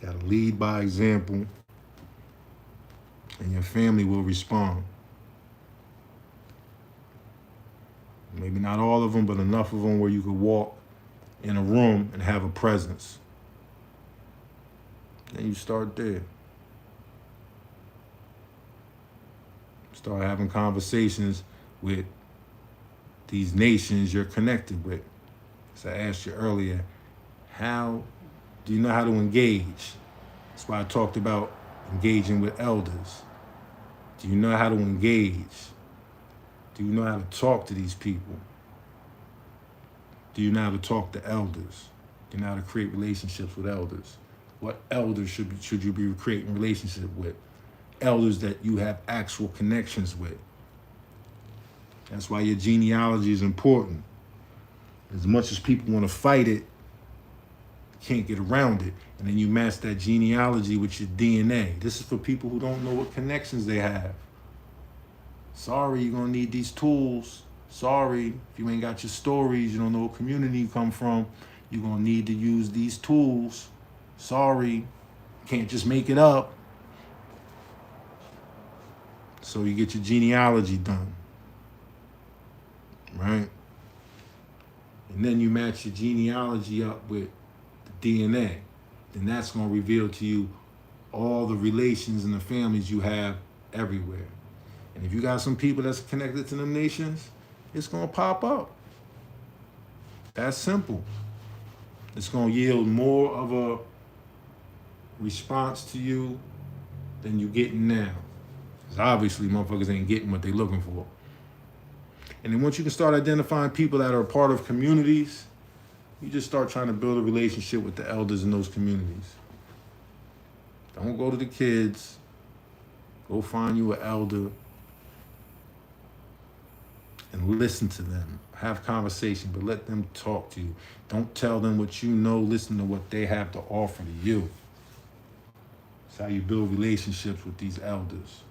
You gotta lead by example. and your family will respond. Maybe not all of them, but enough of them where you could walk in a room and have a presence. And you start there. Start having conversations with these nations you're connected with. As I asked you earlier, how do you know how to engage? That's why I talked about engaging with elders. Do you know how to engage? Do you know how to talk to these people? Do you know how to talk to elders? Do you know how to create relationships with elders? What elders should you be creating relationships with? Elders that you have actual connections with. That's why your genealogy is important. As much as people want to fight it, you can't get around it. And then you match that genealogy with your DNA. This is for people who don't know what connections they have. Sorry, you're gonna need these tools. Sorry, if you ain't got your stories, you don't know what community you come from, you're gonna need to use these tools. Sorry, can't just make it up. So you get your genealogy done, right? And then you match your genealogy up with the DNA. Then that's gonna reveal to you all the relations and the families you have everywhere. And if you got some people that's connected to them nations, it's gonna pop up. That's simple. It's gonna yield more of a response to you than you getting now. Because obviously motherfuckers ain't getting what they looking for. And then once you can start identifying people that are a part of communities, you just start trying to build a relationship with the elders in those communities. Don't go to the kids. Go find you an elder and listen to them. Have conversation, but let them talk to you. Don't tell them what you know. Listen to what they have to offer to you. That's how you build relationships with these elders.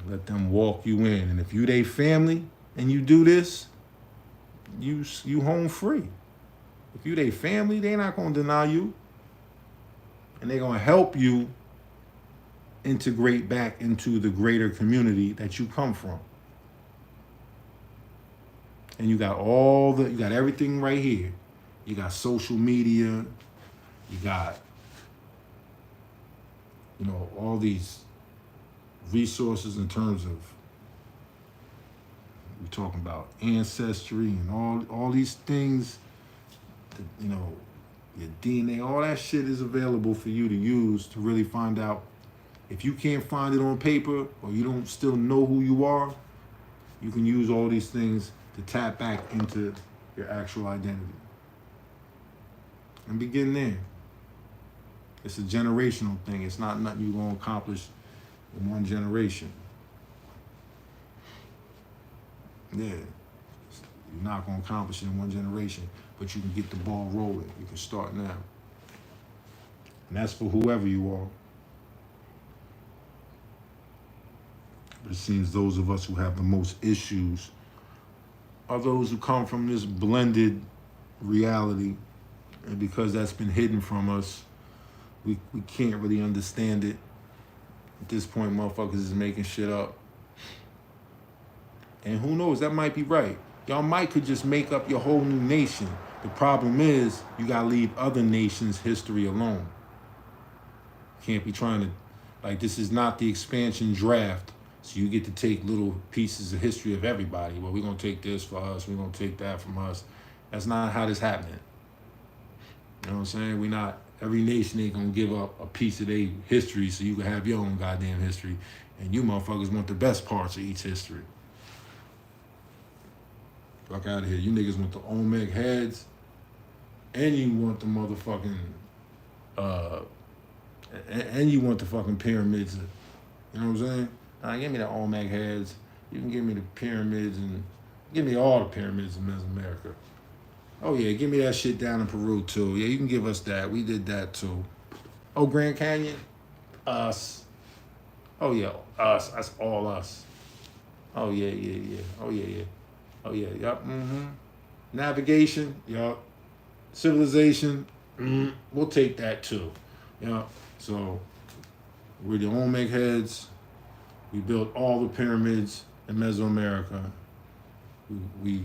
Let them walk you in. And if you they family and you do this, you home free. If you they family, they not gonna deny you. And they're gonna help you integrate back into the greater community that you come from. And you got everything right here. You got social media, you got, all these resources in terms of, we're talking about ancestry and all these things, that, your DNA, all that shit is available for you to use to really find out. If you can't find it on paper or you don't still know who you are, you can use all these things to tap back into your actual identity. And begin there. It's a generational thing. It's not nothing you're going to accomplish in one generation. Yeah. You're not going to accomplish it in one generation, but you can get the ball rolling. You can start now. And that's for whoever you are. But it seems those of us who have the most issues are those who come from this blended reality. And because that's been hidden from us, we can't really understand it. At this point, motherfuckers is making shit up. And who knows, that might be right. Y'all might could just make up your whole new nation. The problem is, you gotta leave other nations' history alone. Can't be trying to, this is not the expansion draft. So you get to take little pieces of history of everybody. Well, we're gonna take this for us, we're gonna take that from us. That's not how this happening. You know what I'm saying? Every nation ain't gonna give up a piece of their history so you can have your own goddamn history. And you motherfuckers want the best parts of each history. Fuck out of here. You niggas want the Olmec heads, and you want the motherfucking, and you want the fucking pyramids. You know what I'm saying? Give me the Olmec heads. You can give me the pyramids and give me all the pyramids in Mesoamerica. Oh yeah, give me that shit down in Peru too. Yeah, you can give us that. We did that too. Oh, Grand Canyon? Us. Oh yeah, us. That's all us. Oh yeah. Oh yeah. Oh yeah, yup, Navigation, yup. Civilization, we'll take that too. Yeah. So we're the Olmec heads. We built all the pyramids in Mesoamerica. We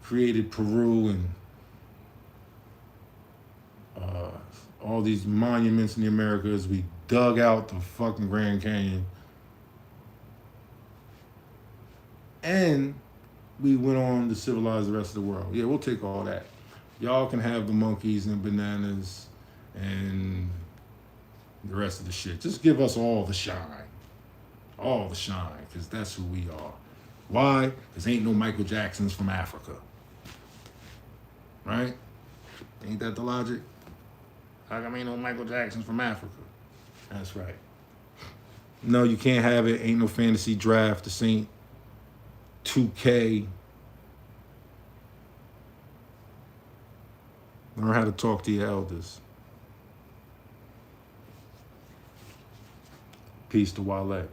created Peru and all these monuments in the Americas. We dug out the fucking Grand Canyon. And we went on to civilize the rest of the world. Yeah, we'll take all that. Y'all can have the monkeys and bananas and the rest of the shit. Just give us all the shine. All the shine, because that's who we are. Why? Because ain't no Michael Jacksons from Africa. Right? Ain't that the logic? How come ain't no Michael Jacksons from Africa? That's right. No, you can't have it. Ain't no fantasy draft. This ain't 2K. Learn how to talk to your elders. Peace to Wale.